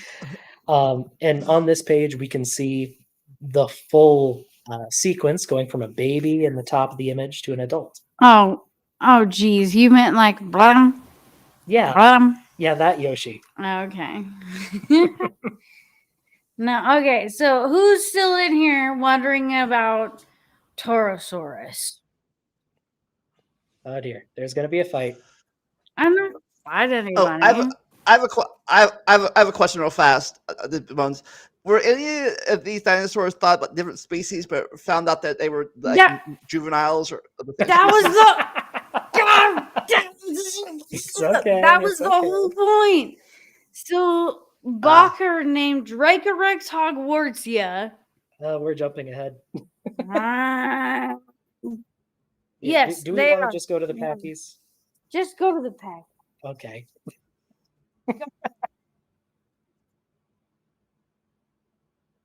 And on this page, we can see the full sequence going from a baby in the top of the image to an adult. Oh, geez. You meant like blum? Yeah, Blum? yeah, that Yoshi. Okay. No, okay. So who's still in here wondering about Torosaurus? Oh dear, there's gonna be a fight. I'm not fight anybody. Oh, I have a question real fast. The Bones. Were any of these dinosaurs thought about different species, but found out that they were like Yeah. juveniles or of the same That was species? the God, It's okay, that was it's the okay. whole point. So Bacher named Dracorex Hogwartsia. We're jumping ahead. Yes, Do we they want to are. just go to the Yeah. Packies? Just go to the pack. Okay.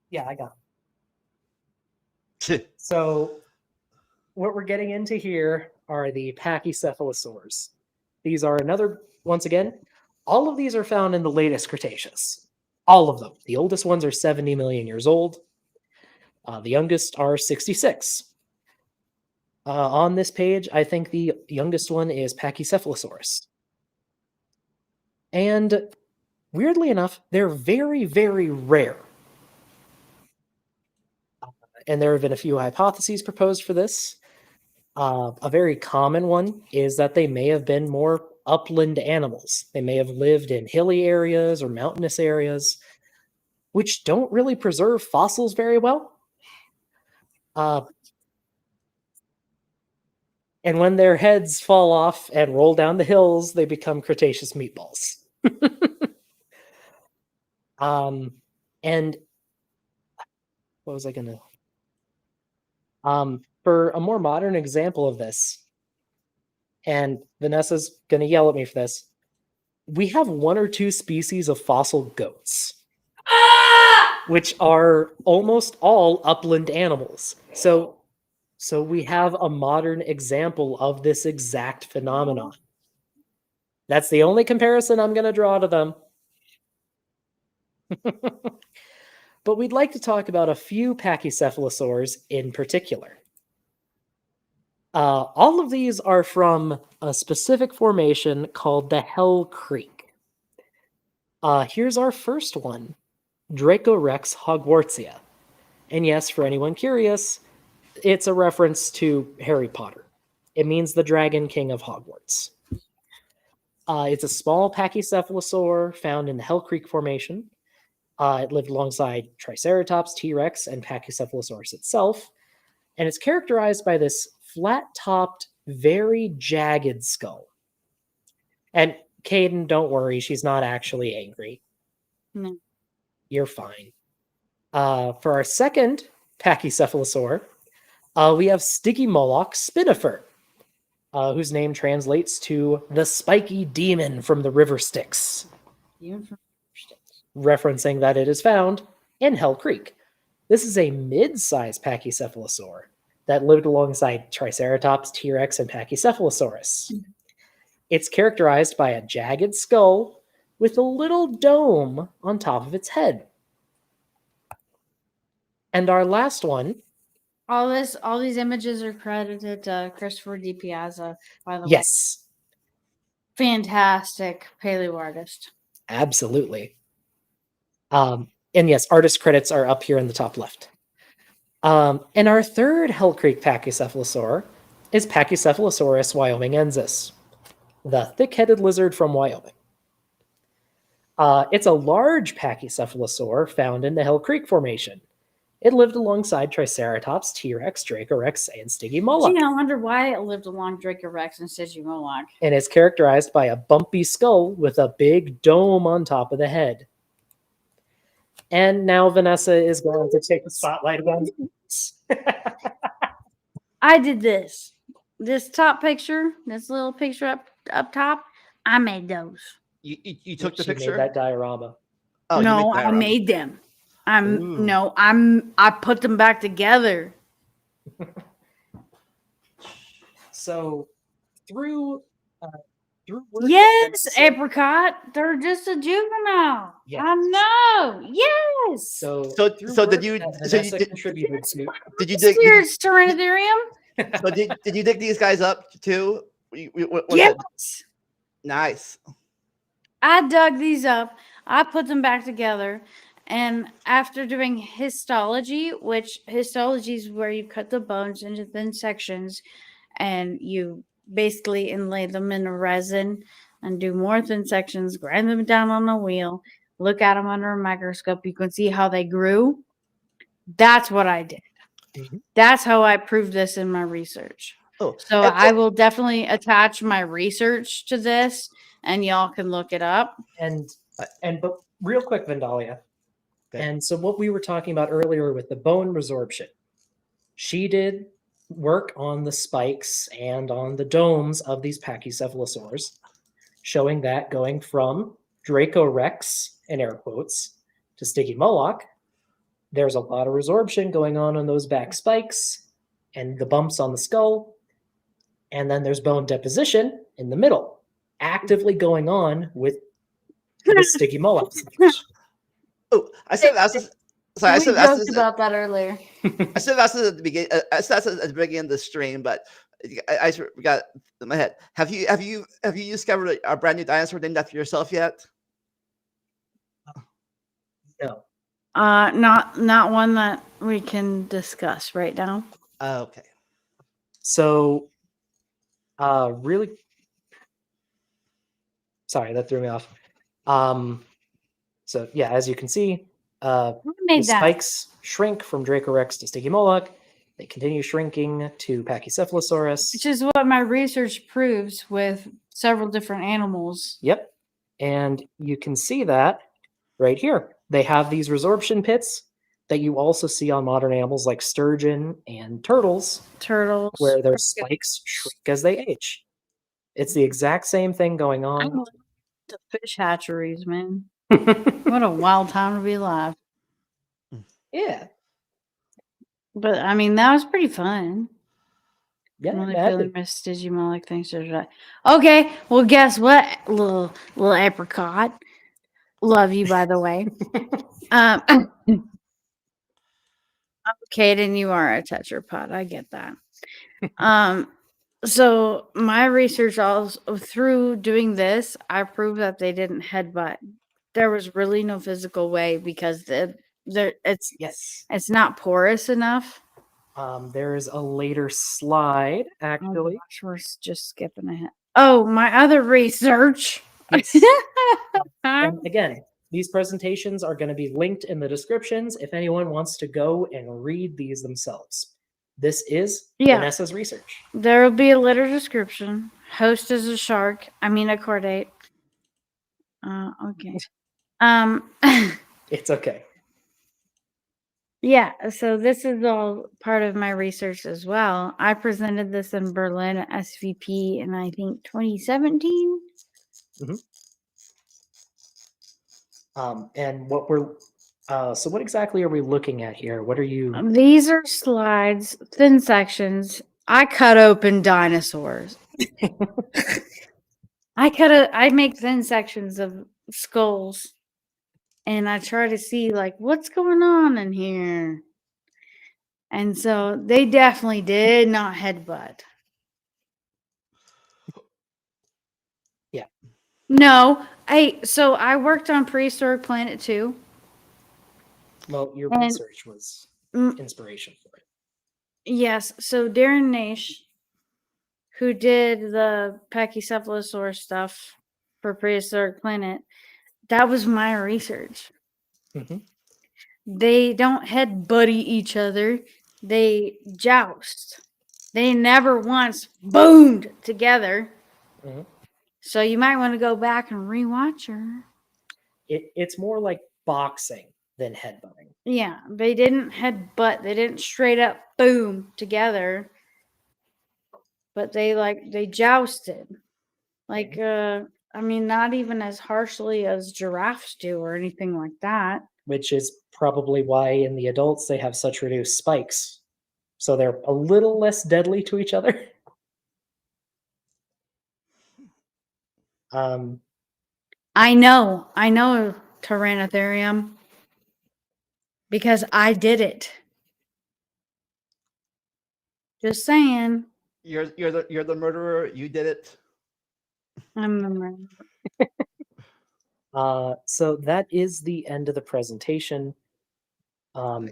Yeah, I got it. So what we're getting into here are the Pachycephalosaurs. These are once again, all of these are found in the latest Cretaceous. All of them. The oldest ones are 70 million years old. The youngest are 66. On this page, I think the youngest one is Pachycephalosaurus. And weirdly enough, they're very, very rare. And there have been a few hypotheses proposed for this. A very common one is that they may have been more upland animals. They may have lived in hilly areas or mountainous areas, which don't really preserve fossils very well. And when their heads fall off and roll down the hills, they become Cretaceous meatballs. And what was I going to... for a more modern example of this, and Vanessa's going to yell at me for this, we have one or two species of fossil goats, which are almost all upland animals. So we have a modern example of this exact phenomenon. That's the only comparison I'm going to draw to them. But we'd like to talk about a few Pachycephalosaurs in particular. All of these are from a specific formation called the Hell Creek. Here's our first one, Dracorex hogwartsia. And yes, for anyone curious, it's a reference to Harry Potter. It means the Dragon King of Hogwarts. It's a small pachycephalosaur found in the Hell Creek Formation. It lived alongside Triceratops, T-Rex, and Pachycephalosaurus itself. And it's characterized by this flat-topped, very jagged skull. And Caden, don't worry, she's not actually angry. No. You're fine. For our second Pachycephalosaur, we have Stygimoloch spinifer. whose name translates to the spiky demon from the river Styx, referencing that it is found in Hell Creek. This is a mid-sized pachycephalosaur that lived alongside Triceratops, T-Rex, and Pachycephalosaurus. It's characterized by a jagged skull with a little dome on top of its head. And our last one, All these images are credited to Christopher D. Piazza, by the way. yes, Fantastic paleo artist. absolutely. And yes, artist credits are up here in the top left. And our third Hell Creek pachycephalosaur is Pachycephalosaurus wyomingensis, the thick-headed lizard from Wyoming. It's a large pachycephalosaur found in the Hell Creek Formation. It lived alongside Triceratops, T-Rex, Dracorex, and Stygimoloch. Gee, I wonder why it lived along Dracorex and Stygimoloch. And is characterized by a bumpy skull with a big dome on top of the head. And now Vanessa is going to take the spotlight again. I did this. This top picture, this little picture up top, I made those. You took the She picture? made that diorama. Oh, you No, made that I wrong. made them. Ooh. I put them back together. So through work Yes, efforts- apricot. They're just a juvenile. Yes. I know. Yes. So So through did work you that so you Vanessa did, contributed to. did you dig Spirits Tyrannotherium. so did you dig these guys up too? What was Yes. it? Nice. I dug these up. I put them back together. And after doing histology, which histology is where you cut the bones into thin sections and you basically inlay them in a resin and do more thin sections, grind them down on a wheel, look at them under a microscope, you can see how they grew. That's what I did. Mhm. That's how I proved this in my research. Oh, So and- I will definitely attach my research to this and y'all can look it up. But real quick, Vandalia. Okay. And so what we were talking about earlier with the bone resorption, she did work on the spikes and on the domes of these pachycephalosaurs, showing that going from Dracorex, in air quotes, to Stygimoloch, there's a lot of resorption going on those back spikes and the bumps on the skull. And then there's bone deposition in the middle, actively going on with the Stygimoloch. Oh, I said that's sorry. I We said joked that's about that earlier. I said that's at the beginning. I said that's at the beginning of the stream, but I forgot in my head. Have you discovered a brand new dinosaur named after yourself yet? No. Not one that we can discuss right now. Okay. So, really, sorry, that threw me off. So yeah, as you can see, Who the made that? spikes shrink from Dracorex to Stygimoloch. They continue shrinking to Pachycephalosaurus. Which is what my research proves with several different animals. Yep. And you can see that right here. They have these resorption pits that you also see on modern animals like sturgeon and turtles, Turtles. where their spikes shrink as they age. It's the exact same thing going I on. love the fish hatcheries, man. What a wild time to be alive. Yeah. But I mean, that was pretty fun. Yeah. I'm really that- feeling my Stygimoloch things. Okay, well, guess what, little apricot. Love you, by the way. Kate, and you are a tetrapod. I get that. So my research also through doing this, I proved that they didn't headbutt. There was really no physical way because Yes. it's not porous enough. There's a later slide, Oh actually. gosh, we're just skipping ahead. Oh, my other research. Yes. And again, these presentations are going to be linked in the descriptions if anyone wants to go and read these themselves. This is Yeah. Vanessa's research. There will be a later description. Host is a shark. I mean a chordate. Okay. It's okay. Yeah, so this is all part of my research as well. I presented this in Berlin at SVP in I think 2017. And what we're so what exactly are we looking at here? What are you? These are slides, thin sections. I cut open dinosaurs. I make thin sections of skulls and I try to see like what's going on in here. And so they definitely did not headbutt. Yeah. No, so I worked on Prehistoric Planet 2. Well, your And- research was Mm, inspiration for it. yes, so Darren Naish, who did the Pachycephalosaurs stuff for Prehistoric Planet, that was my research. Mhm. They don't headbutty each other. They joust. They never once boomed together. Mhm. So you might want to go back and rewatch her. It's more like boxing than headbutting. Yeah, they didn't headbutt. They didn't straight up boom together. But they jousted. Like I mean, not even as harshly as giraffes do or anything like that. Which is probably why in the adults they have such reduced spikes. So they're a little less deadly to each other. I know Tyrannotherium because I did it. Just saying. You're the murderer. You did it. I'm the murderer. So that is the end of the presentation. Do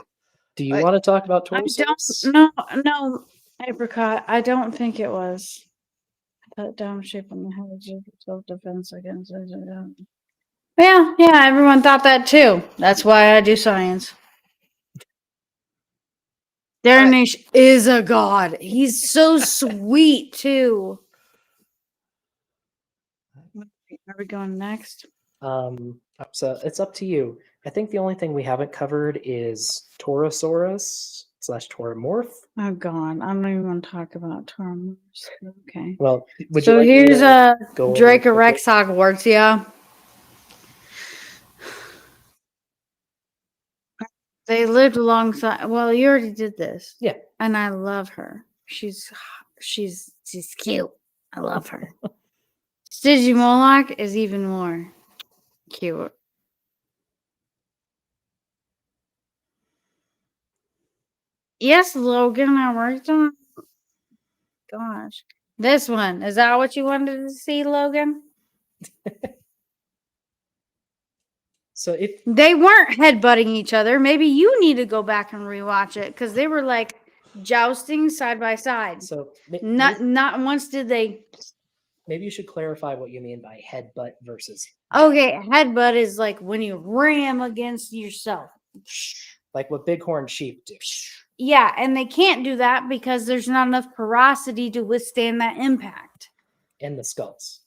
you I- want to talk about I Torosaurus? don't no apricot. I don't think it was. That down shape on the head of self-defense against. Yeah, everyone thought that too. That's why I do science. Darnish is a god. He's so sweet too. Are we going next? So it's up to you. I think the only thing we haven't covered is Torosaurus / Toromorph. Oh god, I don't even want to talk about Tormors. Okay. Well, would So you like me here's to go over Draco quickly? Rex Hogwarts, yeah. They lived alongside. Well, you already did this. Yeah. And I love her. She's cute. I love her. Stygimoloch is even more cute. Yes, Logan, I worked on. Gosh, this one is that what you wanted to see, Logan? So if They weren't headbutting each other. Maybe you need to go back and rewatch it because they were like jousting side by side. so, Not once did they. maybe you should clarify what you mean by headbutt versus Okay, headbutt is like when you ram against yourself. like what bighorn sheep do. Yeah, and they can't do that because there's not enough porosity to withstand that impact. And the skulls.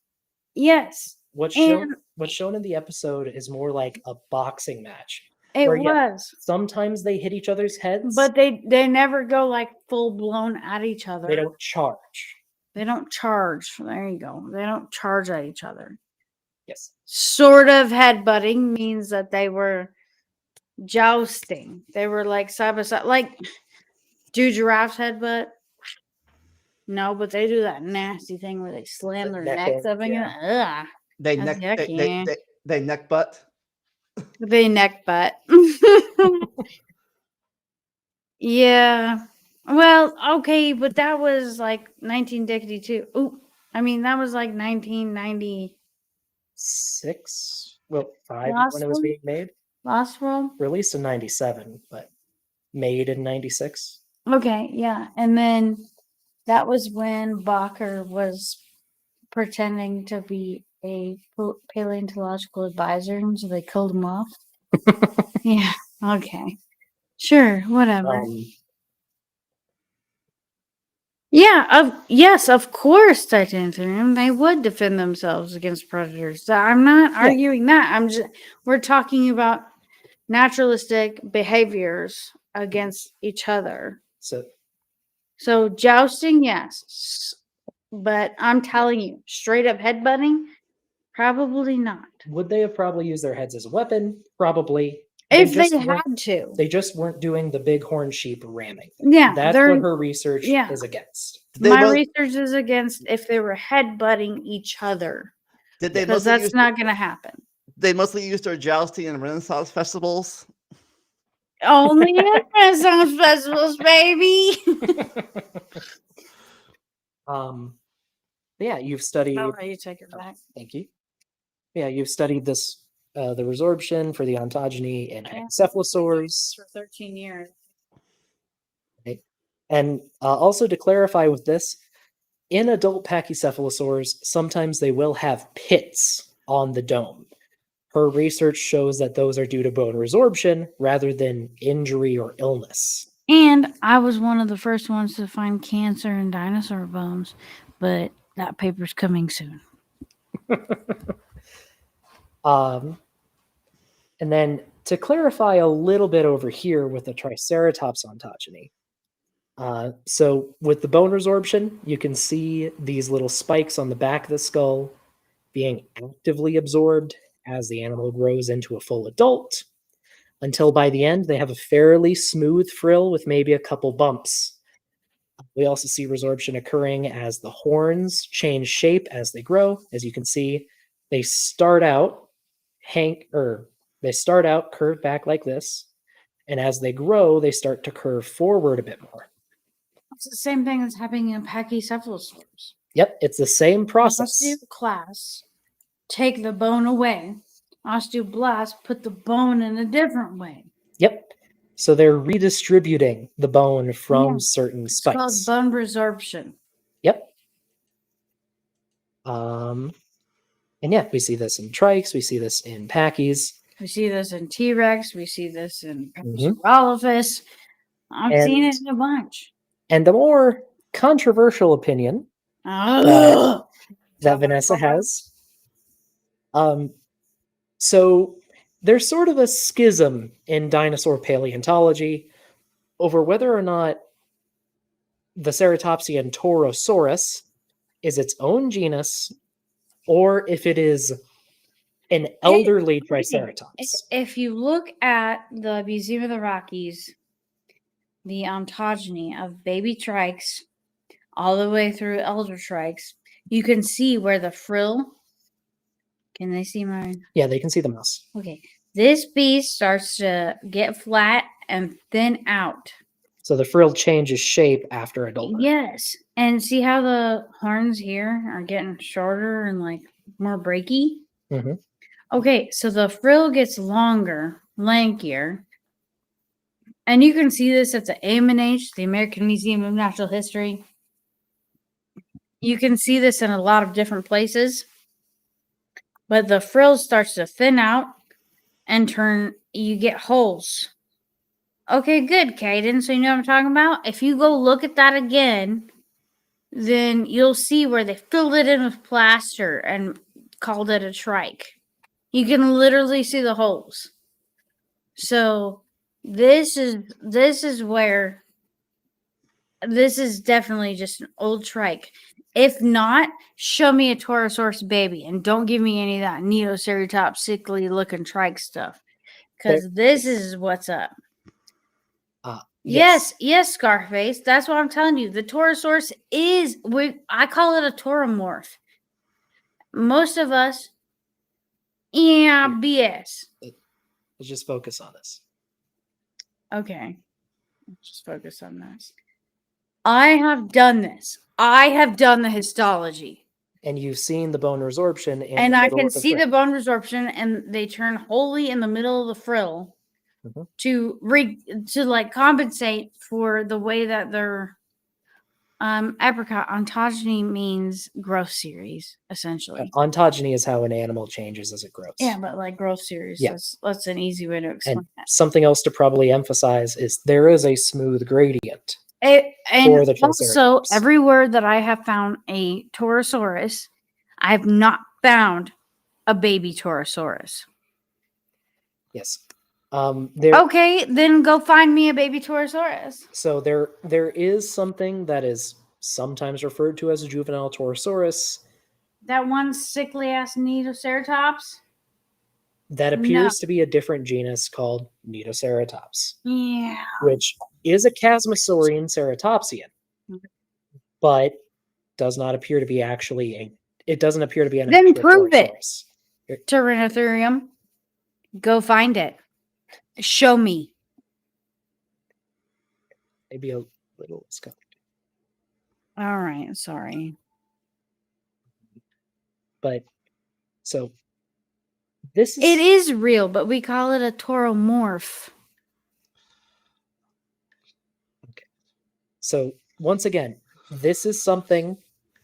Yes, What's and shown in the episode is more like a boxing match. it where, yeah, was. Sometimes they hit each other's heads, But they never go like full blown at each other. they don't charge. They don't charge. There you go. They don't charge at each other. Yes. Sort of headbutting means that they were jousting. They were like side by side. Like, do giraffes headbutt? No, but they do that nasty thing where they slam their Neck necks in, up against. Ugh. They That's neck yucky. they neck butt. They neck butt. Yeah. Well, okay, but that was like 1962. Ooh, I mean, that was like 1990. 6, well, 5 Last when it was one? being made. Lost World? Released in 97, but made in 96. Okay, yeah. And then that was when Bacher was pretending to be a paleontological advisor, and so they killed him off. Yeah, okay. Sure, whatever. Yes, of course, Titanium. They would defend themselves against predators. I'm not arguing that. We're talking about naturalistic behaviors against each other. So Jousting, yes. But I'm telling you, straight up headbutting, probably not. would they have probably used their heads as a weapon? Probably. If they weren't- had to. They just weren't doing the bighorn sheep ramming. Yeah. That's what her research yeah. is against. My research is against if they were headbutting each other. Did they Because mostly that's use not going to happen. they mostly used their jousting and Renaissance festivals? Only in Renaissance festivals, baby. Yeah, you've studied. I'll let you take it back. Thank you. Yeah, you've studied this, the resorption for the ontogeny in Pachycephalosaurs. For 13 years. Right? And also to clarify with this, in adult Pachycephalosaurs, sometimes they will have pits on the dome. Her research shows that those are due to bone resorption rather than injury or illness. And I was one of the first ones to find cancer in dinosaur bones, but that paper's coming soon. And then to clarify a little bit over here with the Triceratops ontogeny. So with the bone resorption, you can see these little spikes on the back of the skull being actively absorbed as the animal grows into a full adult, until by the end they have a fairly smooth frill with maybe a couple bumps. We also see resorption occurring as the horns change shape as they grow. As you can see, they start out curved back like this, and as they grow, they start to curve forward a bit more. It's the same thing that's happening in Pachycephalosaurs. Yep, it's the same process. Osteoclasts take the bone away. Osteoblasts put the bone in a different way. Yep. So they're redistributing the bone from certain spikes. It's called bone resorption. Yep. And yeah, we see this in trikes, we see this in pachyes. We see this in T-Rex. We see this in Pachycephalosaurs. I've seen it in a bunch. And the more controversial opinion that Vanessa has, so there's sort of a schism in dinosaur paleontology over whether or not the Ceratopsian Torosaurus is its own genus or if it is an elderly Triceratops. If you look at the Museum of the Rockies, the ontogeny of baby trikes all the way through elder trikes, you can see where the frill. Can they see mine? Yeah, they can see the mouse. Okay. This beast starts to get flat and thin out. So the frill changes shape after adulthood. Yes. And see how the horns here are getting shorter and like more breaky? Mm-hmm. Okay, so the frill gets longer, lankier. And you can see this at the AMNH, the American Museum of Natural History. You can see this in a lot of different places. But the frill starts to thin out and you get holes. Okay, good, Caden. So you know what I'm talking about? If you go look at that again, then you'll see where they filled it in with plaster and called it a trike. You can literally see the holes. So this is definitely just an old trike. If not, show me a Torosaurus baby and don't give me any of that Neoceratops sickly looking trike stuff. Because this is what's up. Yes, Scarface. That's what I'm telling you. The Torosaurus I call it a Toromorph. Most of us, BS. Let's just focus on this. Okay. Let's just focus on this. I have done this. I have done the histology. And you've seen the bone resorption. And I can see the bone resorption, and they turn wholly in the middle of the frill to like compensate for the way that their apricot ontogeny means growth series, essentially. Ontogeny is how an animal changes as it grows. Yeah, but like growth series. Yeah. That's an easy way to explain that. Something else to probably emphasize is there is a smooth gradient. And also, everywhere that I have found a Torosaurus, I have not found a baby Torosaurus. Yes. There Okay, then go find me a baby Torosaurus. So there is something that is sometimes referred to as a juvenile Torosaurus That one sickly ass Ceratopsians. that No. appears to be a different genus called Ceratopsians, Yeah. which is a Chasmosaurian ceratopsian, but does not appear to be it doesn't appear to be an Then actual prove it. Torosaurus. Tyrannotherium. Go find it. Show me. Maybe a little discovered. All right, sorry. But so this is It is real, but we call it a tauromorph. So once again, this is something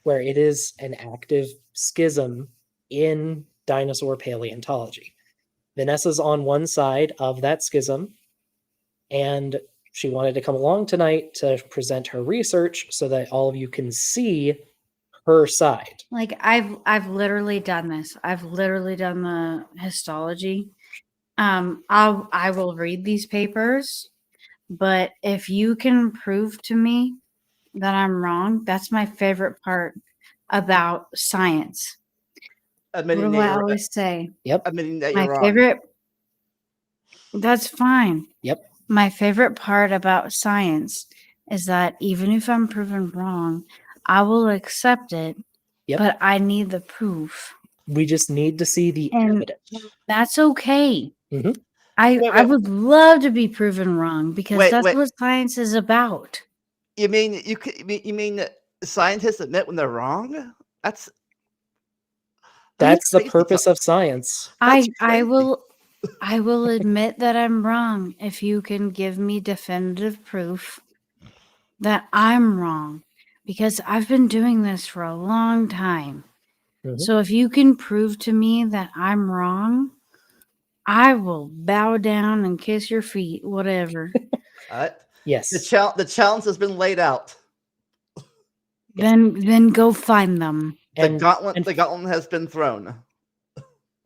where it is an active schism in dinosaur paleontology. Vanessa's on one side of that schism, and she wanted to come along tonight to present her research so that all of you can see her side. Like I've literally done this. I've literally done the histology. I will read these papers, but if you can prove to me that I'm wrong, that's my favorite part about science. What Admitting do that I you're, always say? Yep. admitting that My you're wrong. favorite. That's fine. Yep. My favorite part about science is that even if I'm proven wrong, I will accept it. Yep. But I need the proof. We just need to see the And evidence. that's okay. Mhm. I would love to be proven wrong because Wait, that's wait. what science is about. You mean you mean that scientists admit when they're wrong? That's That's the crazy purpose talk. of science. I crazy. will admit that I'm wrong if you can give me definitive proof that I'm wrong because I've been doing this for a long time. Mhm. So if you can prove to me that I'm wrong, I will bow down and kiss your feet, whatever. Yes. The challenge has been laid out. Then go find them. The gauntlet has been thrown.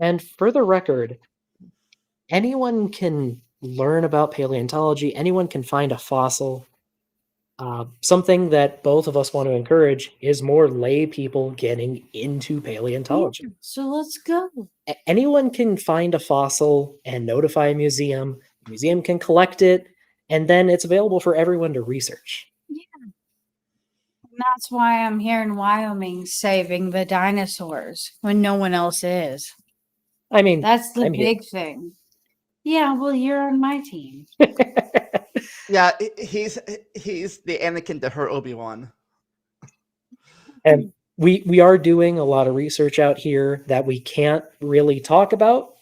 And for the record, anyone can learn about paleontology. Anyone can find a fossil. Something that both of us want to encourage is more lay people getting into paleontology. So let's go. Anyone can find a fossil and notify a museum. The museum can collect it, and then it's available for everyone to research. Yeah. And that's why I'm here in Wyoming saving the dinosaurs when no one else is. I mean, That's the I'm big thing. Yeah, well, you're on my team. Yeah, he's the Anakin to her Obi-Wan. And we are doing a lot of research out here that we can't really talk about.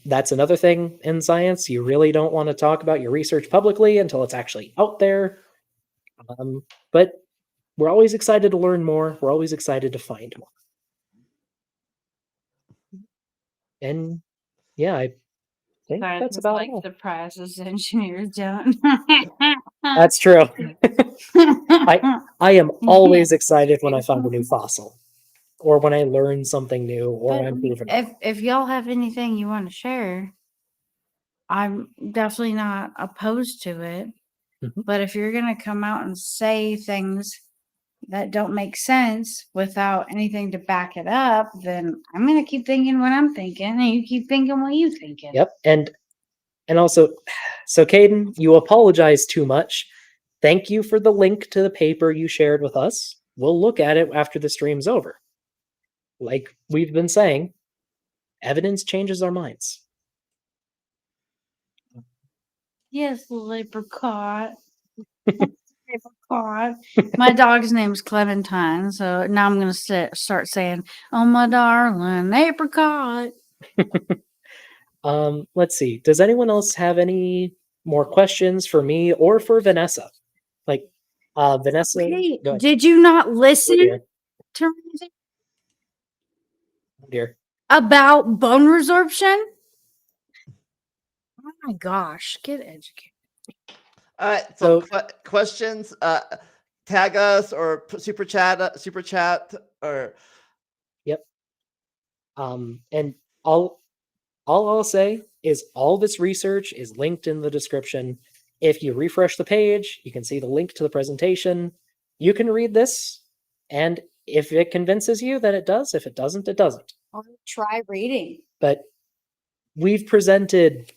That's another thing in science. You really don't want to talk about your research publicly until it's actually out there. But we're always excited to learn more. We're always excited to find more. And yeah, I think that's about all. the process engineers don't. That's true. I am always excited when I find a new fossil, or when I learn something new, or But I'm proven wrong. if y'all have anything you want to share, I'm definitely not opposed to it. Mhm. But if you're gonna come out and say things that don't make sense without anything to back it up, then I'm gonna keep thinking what I'm thinking, and you keep thinking what you thinking. Yep, and also, so Caden, you apologize too much. Thank you for the link to the paper you shared with us. We'll look at it after the stream's over. Like we've been saying, evidence changes our minds. Yes, little apricot. Apricot. My dog's name's Clementine, so now I'm gonna start saying, "Oh my darling, apricot." Let's see. Does anyone else have any more questions for me or for Vanessa? Like, Vanessa. Hey, Go ahead. did you not Oh, listen dear. to me Oh, dear. about bone resorption? Oh my gosh, get educated. All right. So questions. Tag us or super chat or. Yep. And I'll say is all this research is linked in the description. If you refresh the page, you can see the link to the presentation. You can read this, and if it convinces you that it does, if it doesn't, it doesn't. Or try reading. But we've presented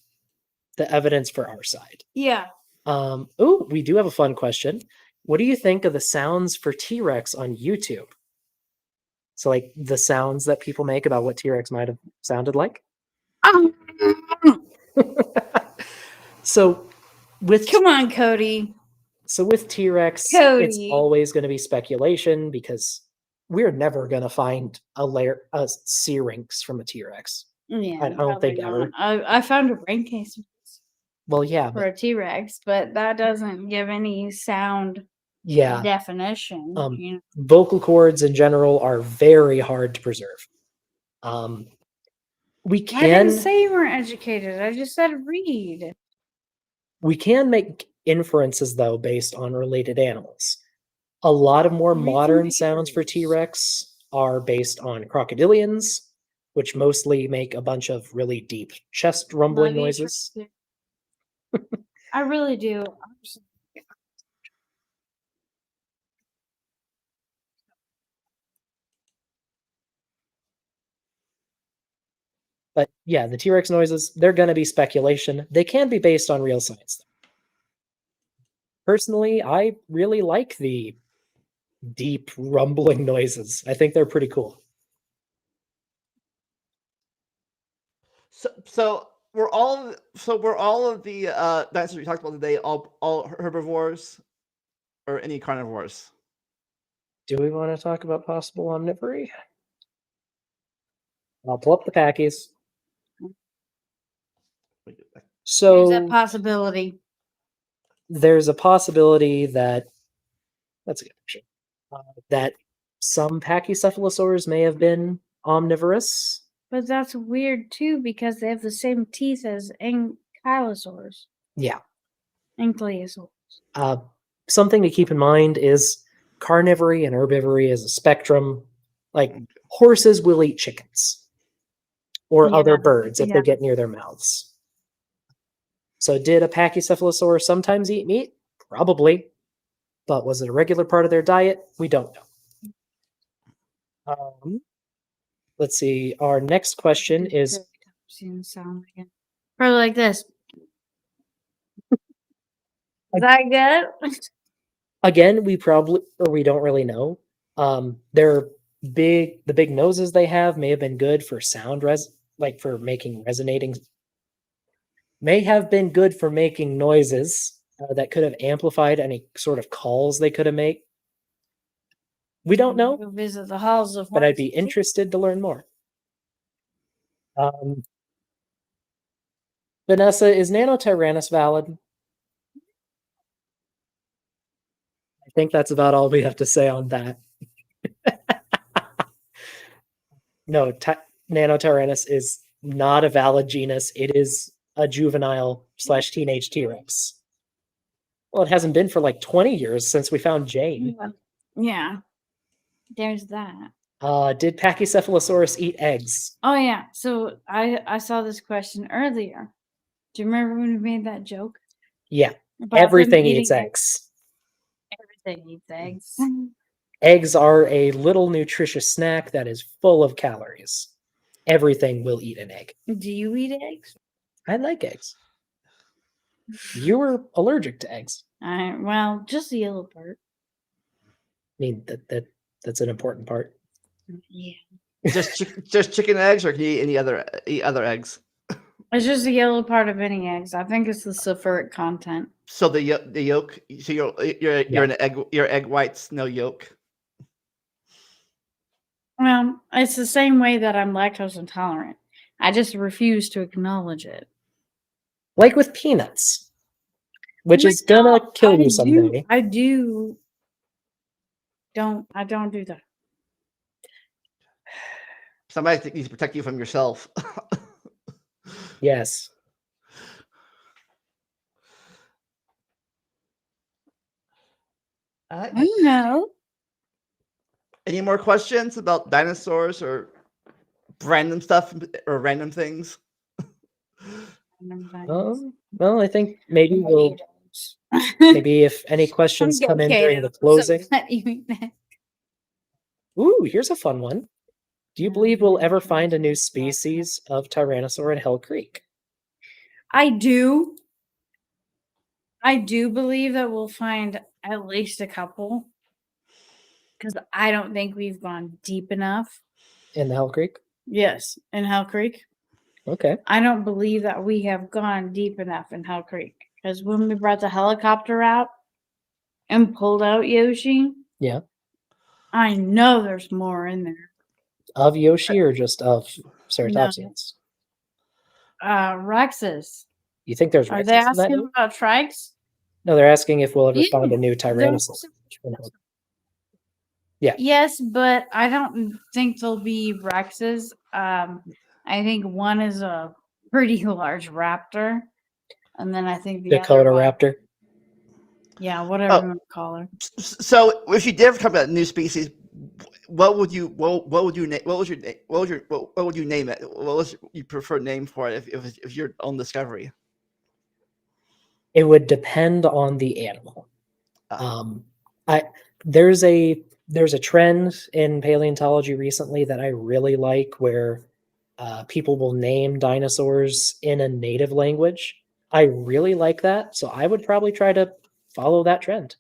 the evidence for our side. Yeah. Oh, we do have a fun question. What do you think of the sounds for T-Rex on YouTube? So, like the sounds that people make about what T-Rex might have sounded like. So, with Come on, Cody. So with T-Rex, it's Cody. always going to be speculation because we're never going to find a syrinx from a T-Rex. Yeah, I don't probably think not. ever. I found a brain case Well, yeah, for a T-Rex, but that doesn't give any sound yeah. definition. You know? Vocal cords in general are very hard to preserve. We I didn't can say you weren't educated. I just said read. we can make inferences though based on related animals. A lot of more Read modern some sounds for papers. T-Rex are based on crocodilians, which mostly make a bunch of really deep chest rumbling Love you, noises. Tracy. I really do. But yeah, the T-Rex noises, they're going to be speculation. They can be based on real science, though. Personally, I really like the deep rumbling noises. I think they're pretty cool. So we're all of the dinosaurs we talked about today all herbivores or any carnivores? Do we want to talk about possible omnivory? I'll pull up the packies. So There's a possibility. there's a possibility that that's a good question. That some pachycephalosaurs may have been omnivorous. But that's weird too because they have the same teeth as ankylosaurs. Yeah. Ankylosaurs. Something to keep in mind is carnivory and herbivory is a spectrum. Like horses will eat chickens or other birds if they get near their mouths. So did a pachycephalosaur sometimes eat meat? Probably. But was it a regular part of their diet? We don't know. Let's see. Our next question is... Sound again. Probably like this. Is that good? Again, we don't really know. The big noses they have may have been good for sound for making resonating. May have been good for making noises that could have amplified any sort of calls they could have made. We don't know. Go visit the halls of. But I'd be interested to learn more. Vanessa, is Nanotyrannus valid? I think that's about all we have to say on that. No, Nanotyrannus is not a valid genus. It is a juvenile / teenage T-Rex. Well, it hasn't been for like 20 years since we found Jane. Yeah. There's that. Did Pachycephalosaurus eat eggs? Oh yeah. So I saw this question earlier. Do you remember when we made that joke? Yeah. About Everything eats eggs. Everything eats eggs. Eggs are a little nutritious snack that is full of calories. Everything will eat an egg. Do you eat eggs? I like eggs. You were allergic to eggs. Well, just the yellow part. I mean, that's an important part. Yeah. Just chicken eggs, or can you eat other eggs? It's just the yellow part of any eggs. I think it's the sulfuric content. So the yolk. So you're an egg. Your egg whites, no yolk. Well, it's the same way that I'm lactose intolerant. I just refuse to acknowledge it. Like with peanuts, which is gonna kill you someday. I don't do that. Somebody needs to protect you from yourself. Yes. I know. Any more questions about dinosaurs or random stuff or random things? Well, I think maybe we'll maybe if any questions come in during the closing. Ooh, here's a fun one. Do you believe we'll ever find a new species of tyrannosaur in Hell Creek? I do. I do believe that we'll find at least a couple. Because I don't think we've gone deep enough. In the Hell Creek? Yes, in Hell Creek. Okay. I don't believe that we have gone deep enough in Hell Creek. Because when we brought the helicopter out and pulled out Yoshi, Yeah. I know there's more in there. Of Yoshi or just of Ceratopsians? Rexes. You think there's Rexes Are they in that asking new? about Trikes? No, they're asking if we'll ever Yeah, find a new Tyrannosaur. Yeah. Yes, but I don't think there'll be Rexes. I think one is a pretty large raptor. And then I think the Dakota other one, Raptor. yeah, whatever you want to call her. So if you did ever come up with a new species, what would you name it? What would you name it? What was your preferred name for it if your own discovery? It would depend on the animal. There's a trend in paleontology recently that I really like where people will name dinosaurs in a native language. I really like that, so I would probably try to follow that trend.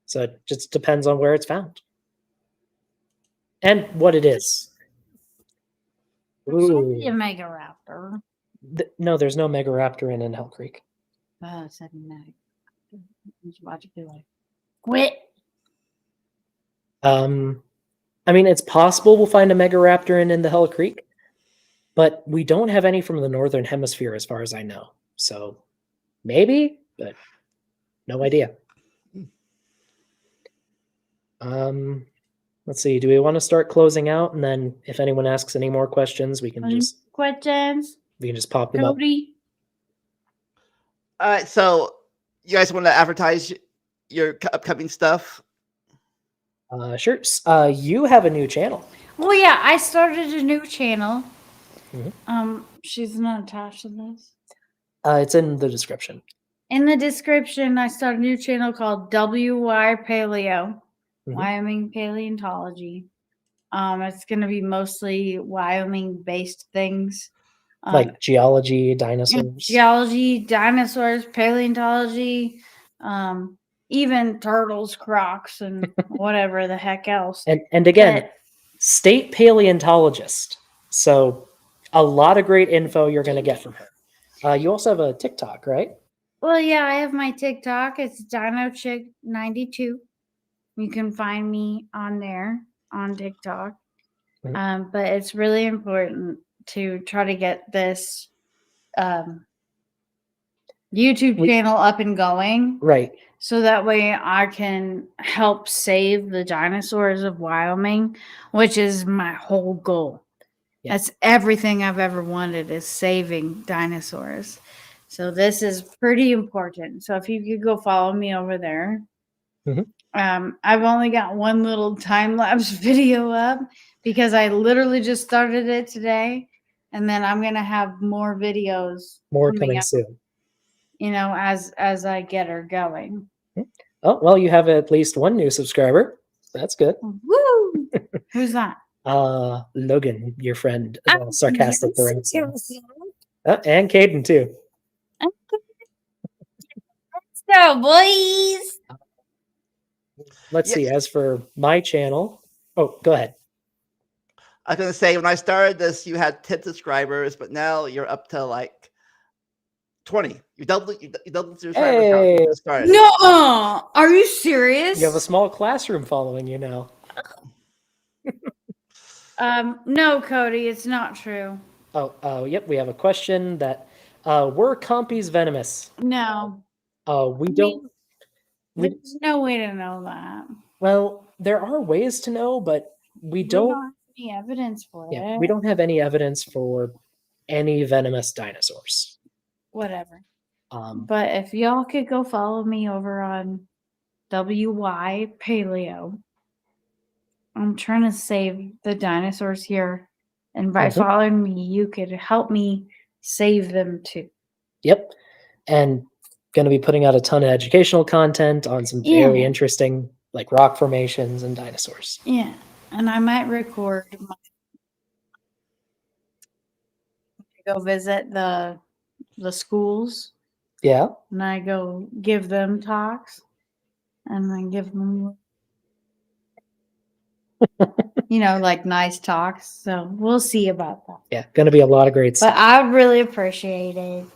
So it just depends on where it's found and what it is. There's only a Mega Raptor. No, there's no Megaraptor in Hell Creek. Oh, it's a Mega. Logically like quit. I mean, it's possible we'll find a Megaraptor in the Hell Creek, but we don't have any from the Northern Hemisphere as far as I know. So maybe, but no idea. Let's see. Do we want to start closing out? And then if anyone asks any more questions, we can just pop them up. Cody. All right. So you guys want to advertise your upcoming stuff? Sure. You have a new channel. Well, yeah, I started a new channel. She's not attached to this. It's in the description. In the description, I started a new channel called WY Paleo, Wyoming Paleontology. It's going to be mostly Wyoming-based things. Like geology, dinosaurs. Geology, dinosaurs, paleontology, even turtles, crocs, and whatever the heck else. And again, state paleontologist. So a lot of great info you're going to get from her. You also have a TikTok, right? Well, yeah, I have my TikTok. It's DinoChick92. You can find me on there on TikTok. But it's really important to try to get this YouTube channel up and going. Right. So that way I can help save the dinosaurs of Wyoming, which is my whole goal. Yeah. That's everything I've ever wanted is saving dinosaurs. So this is pretty important. So if you could go follow me over there. I've only got one little time-lapse video up because I literally just started it today. And then I'm going to have more videos. More coming soon. You know, as I get her going. Oh, well, you have at least one new subscriber. That's good. Woo! Who's that? Logan, your friend. Sarcastic. Yes. And Caden, too. Let's go, boys! Let's see. As for my channel... Oh, go ahead. I was going to say, when I started this, you had 10 subscribers, but now you're up to like 20. You doubled your subscribers count. No, are you serious? You have a small classroom following you now. No, Cody, it's not true. Yep. We have a question that were compies venomous? No. We don't. There's no way to know that. Well, there are ways to know, but we don't have any evidence for it. We don't have any evidence for any venomous dinosaurs. Whatever. But if y'all could go follow me over on WY Paleo, I'm trying to save the dinosaurs here. And by following me, you could help me save them too. Yep. And going to be putting out a ton of educational content on some very Yeah. interesting like rock formations and dinosaurs. Yeah, and I might record go visit the schools, Yeah. and I go give them talks, and I give them, like nice talks. So we'll see about that. Yeah. Going to be a lot of great stuff. But I would really appreciate it.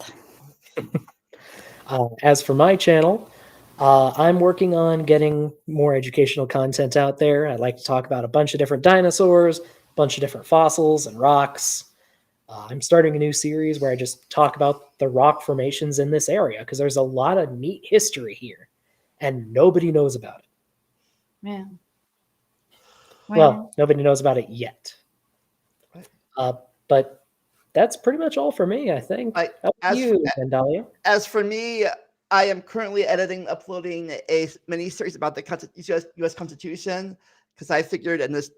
As for my channel, I'm working on getting more educational content out there. I'd like to talk about a bunch of different dinosaurs, a bunch of different fossils and rocks. I'm starting a new series where I just talk about the rock formations in this area because there's a lot of neat history here and nobody knows about it. Yeah. Well, nobody knows about it yet. Right. But that's pretty much all for me, I think. How about you, Vandalia? As for me, I am currently editing, uploading a mini series about the U.S. Constitution because I figured in this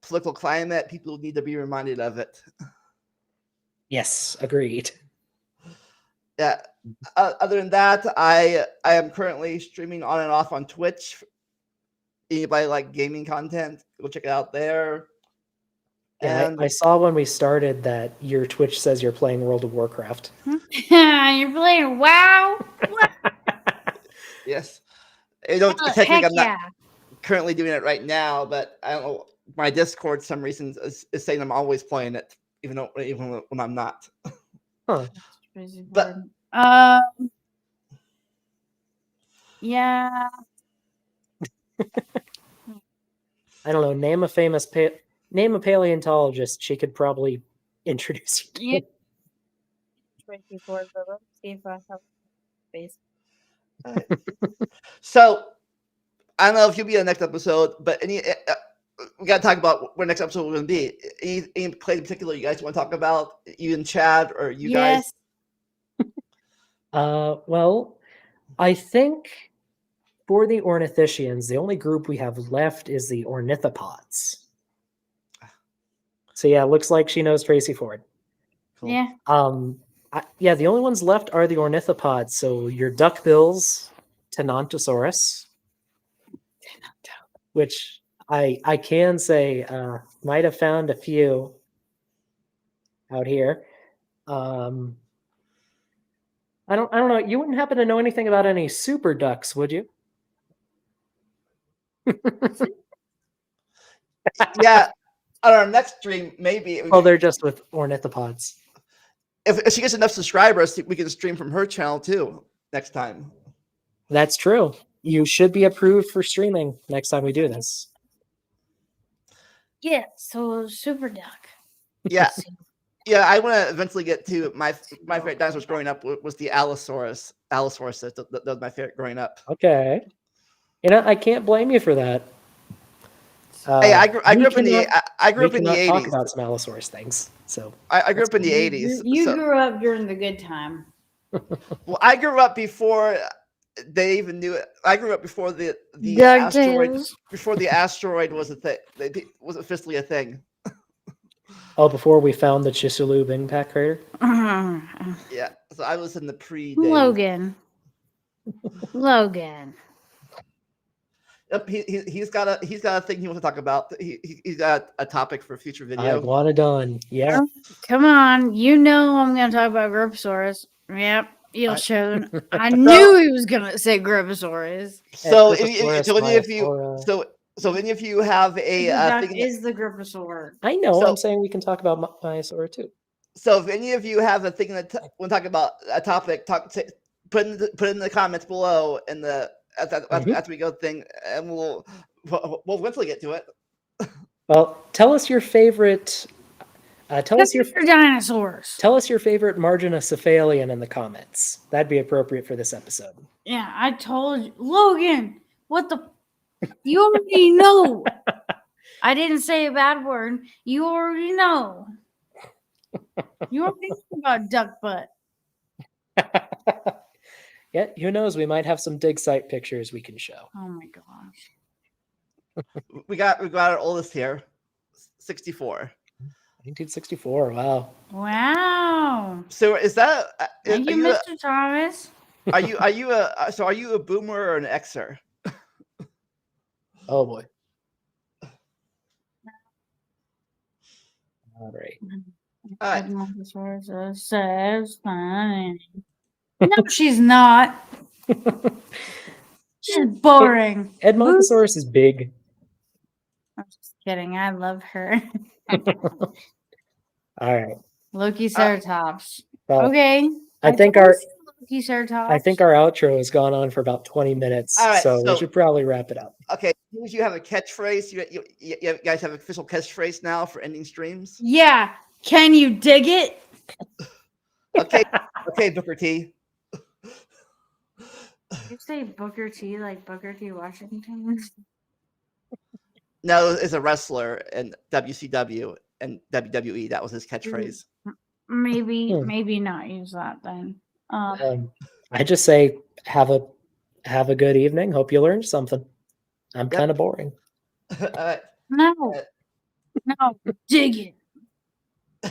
political climate, people need to be reminded of it. Yes, agreed. Yeah. Other than that, I am currently streaming on and off on Twitch. Anybody like gaming content, go check it out there. Yeah, And I saw when we started that your Twitch says you're playing World of Warcraft. You're playing WoW? yes. Technically, I'm yeah. not currently doing it right now, but I don't know. My Discord, for some reason, is saying I'm always playing it, even when I'm not. Huh. But yeah. I don't know. Name a paleontologist she could probably introduce you to. 24, but let's see if I have space. So I don't know if you'll be in the next episode, but we got to talk about where next episode will going to be. Any play in particular you guys want to talk about? You and Chad, or you guys? Well, I think for the ornithischians, the only group we have left is the ornithopods. So yeah, it looks like she knows Tracy Ford. Cool. Yeah. Yeah, the only ones left are the ornithopods. So your duckbills, Tenontosaurus, which I can say might have found a few out here. I don't know. You wouldn't happen to know anything about any super ducks, would you? Yeah, on our next stream, maybe. Well, they're just with ornithopods. If she gets enough subscribers, we can stream from her channel too next time. That's true. You should be approved for streaming next time we do this. Yeah, so super duck. Yeah. Yeah, I want to eventually get to my favorite dinosaurs growing up was the Allosaurus. Allosaurus, that was my favorite growing up. Okay. I can't blame you for that. Hey, I grew up in the 80s. Talk about some Allosaurus things. So I grew up in the 80s. You grew up during the good time. Well, I grew up before they even knew it. I grew up before the asteroid. Before the asteroid was a thing. Was officially a thing. Oh, before we found the Chicxulub impact crater? Yeah, so I was in the pre-days. Logan. Yep, he's got a thing he wants to talk about. He's got a topic for a future video. I want it done. Yeah. Come on, I'm going to talk about Gruposaurus. Yep, you'll show. I knew he was going to say Gruposaurus. So any of you have a thing is the Gruposaur. I know. I'm saying we can talk about Myosaur too. So if any of you have a thing that want to talk about a topic, put in the comments below in the after we go thing, and we'll eventually get to it. Well, tell us your favorite. Tell us your dinosaurs. Tell us your favorite Marginocephalian in the comments. That'd be appropriate for this episode. Yeah, I told you, Logan. What the? You already know. I didn't say a bad word. You already know. You already know about duck butt. Yeah, who knows? We might have some dig site pictures we can show. Oh my gosh. We got our oldest here, 64. 1964. Wow. Wow. So is that Thank you, Mr. Thomas. are you a boomer or an Xer? Oh boy. All right. All right. Edmontosaurus says fine. No, she's not. She's boring. Edmontosaurus is big. I'm just kidding. I love her. All right. Loki Ceratops. Well, Okay. I think told our you Loki Ceratops. I think our outro has gone on for about 20 minutes, All right, so we so- should probably wrap it up. Okay, you have a catchphrase. You guys have an official catchphrase now for ending streams. Yeah. Can you dig it? Okay, okay, Booker T. You say Booker T like Booker T Washington? No, is a wrestler in WCW and WWE. That was his catchphrase. Maybe not use that then. I just say have a good evening. Hope you learned something. I'm Yep. kind of boring. No, dig it.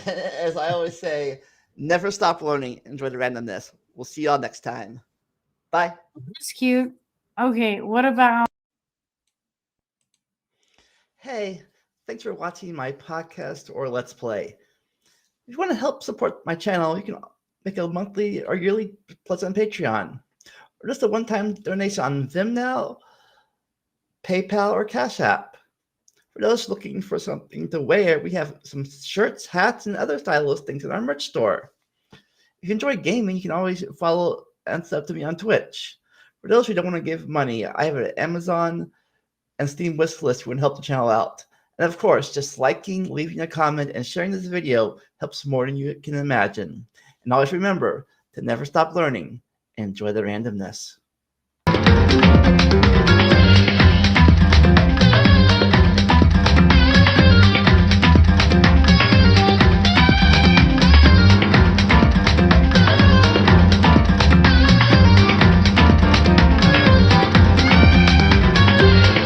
As I always say, never stop learning. Enjoy the randomness. We'll see y'all next time. Bye. That's cute. Okay, what about? Hey, thanks for watching my podcast or Let's Play. If you want to help support my channel, you can make a monthly or yearly pledge on Patreon, or just a one-time donation on Vimeo, PayPal, or Cash App. For those looking for something to wear, we have some shirts, hats, and other stylish things in our merch store. If you enjoy gaming, you can always follow and sub to me on Twitch. For those who don't want to give money, I have an Amazon and Steam wish list who can help the channel out. And of course, just liking, leaving a comment, and sharing this video helps more than you can imagine. And always remember to never stop learning and enjoy the randomness.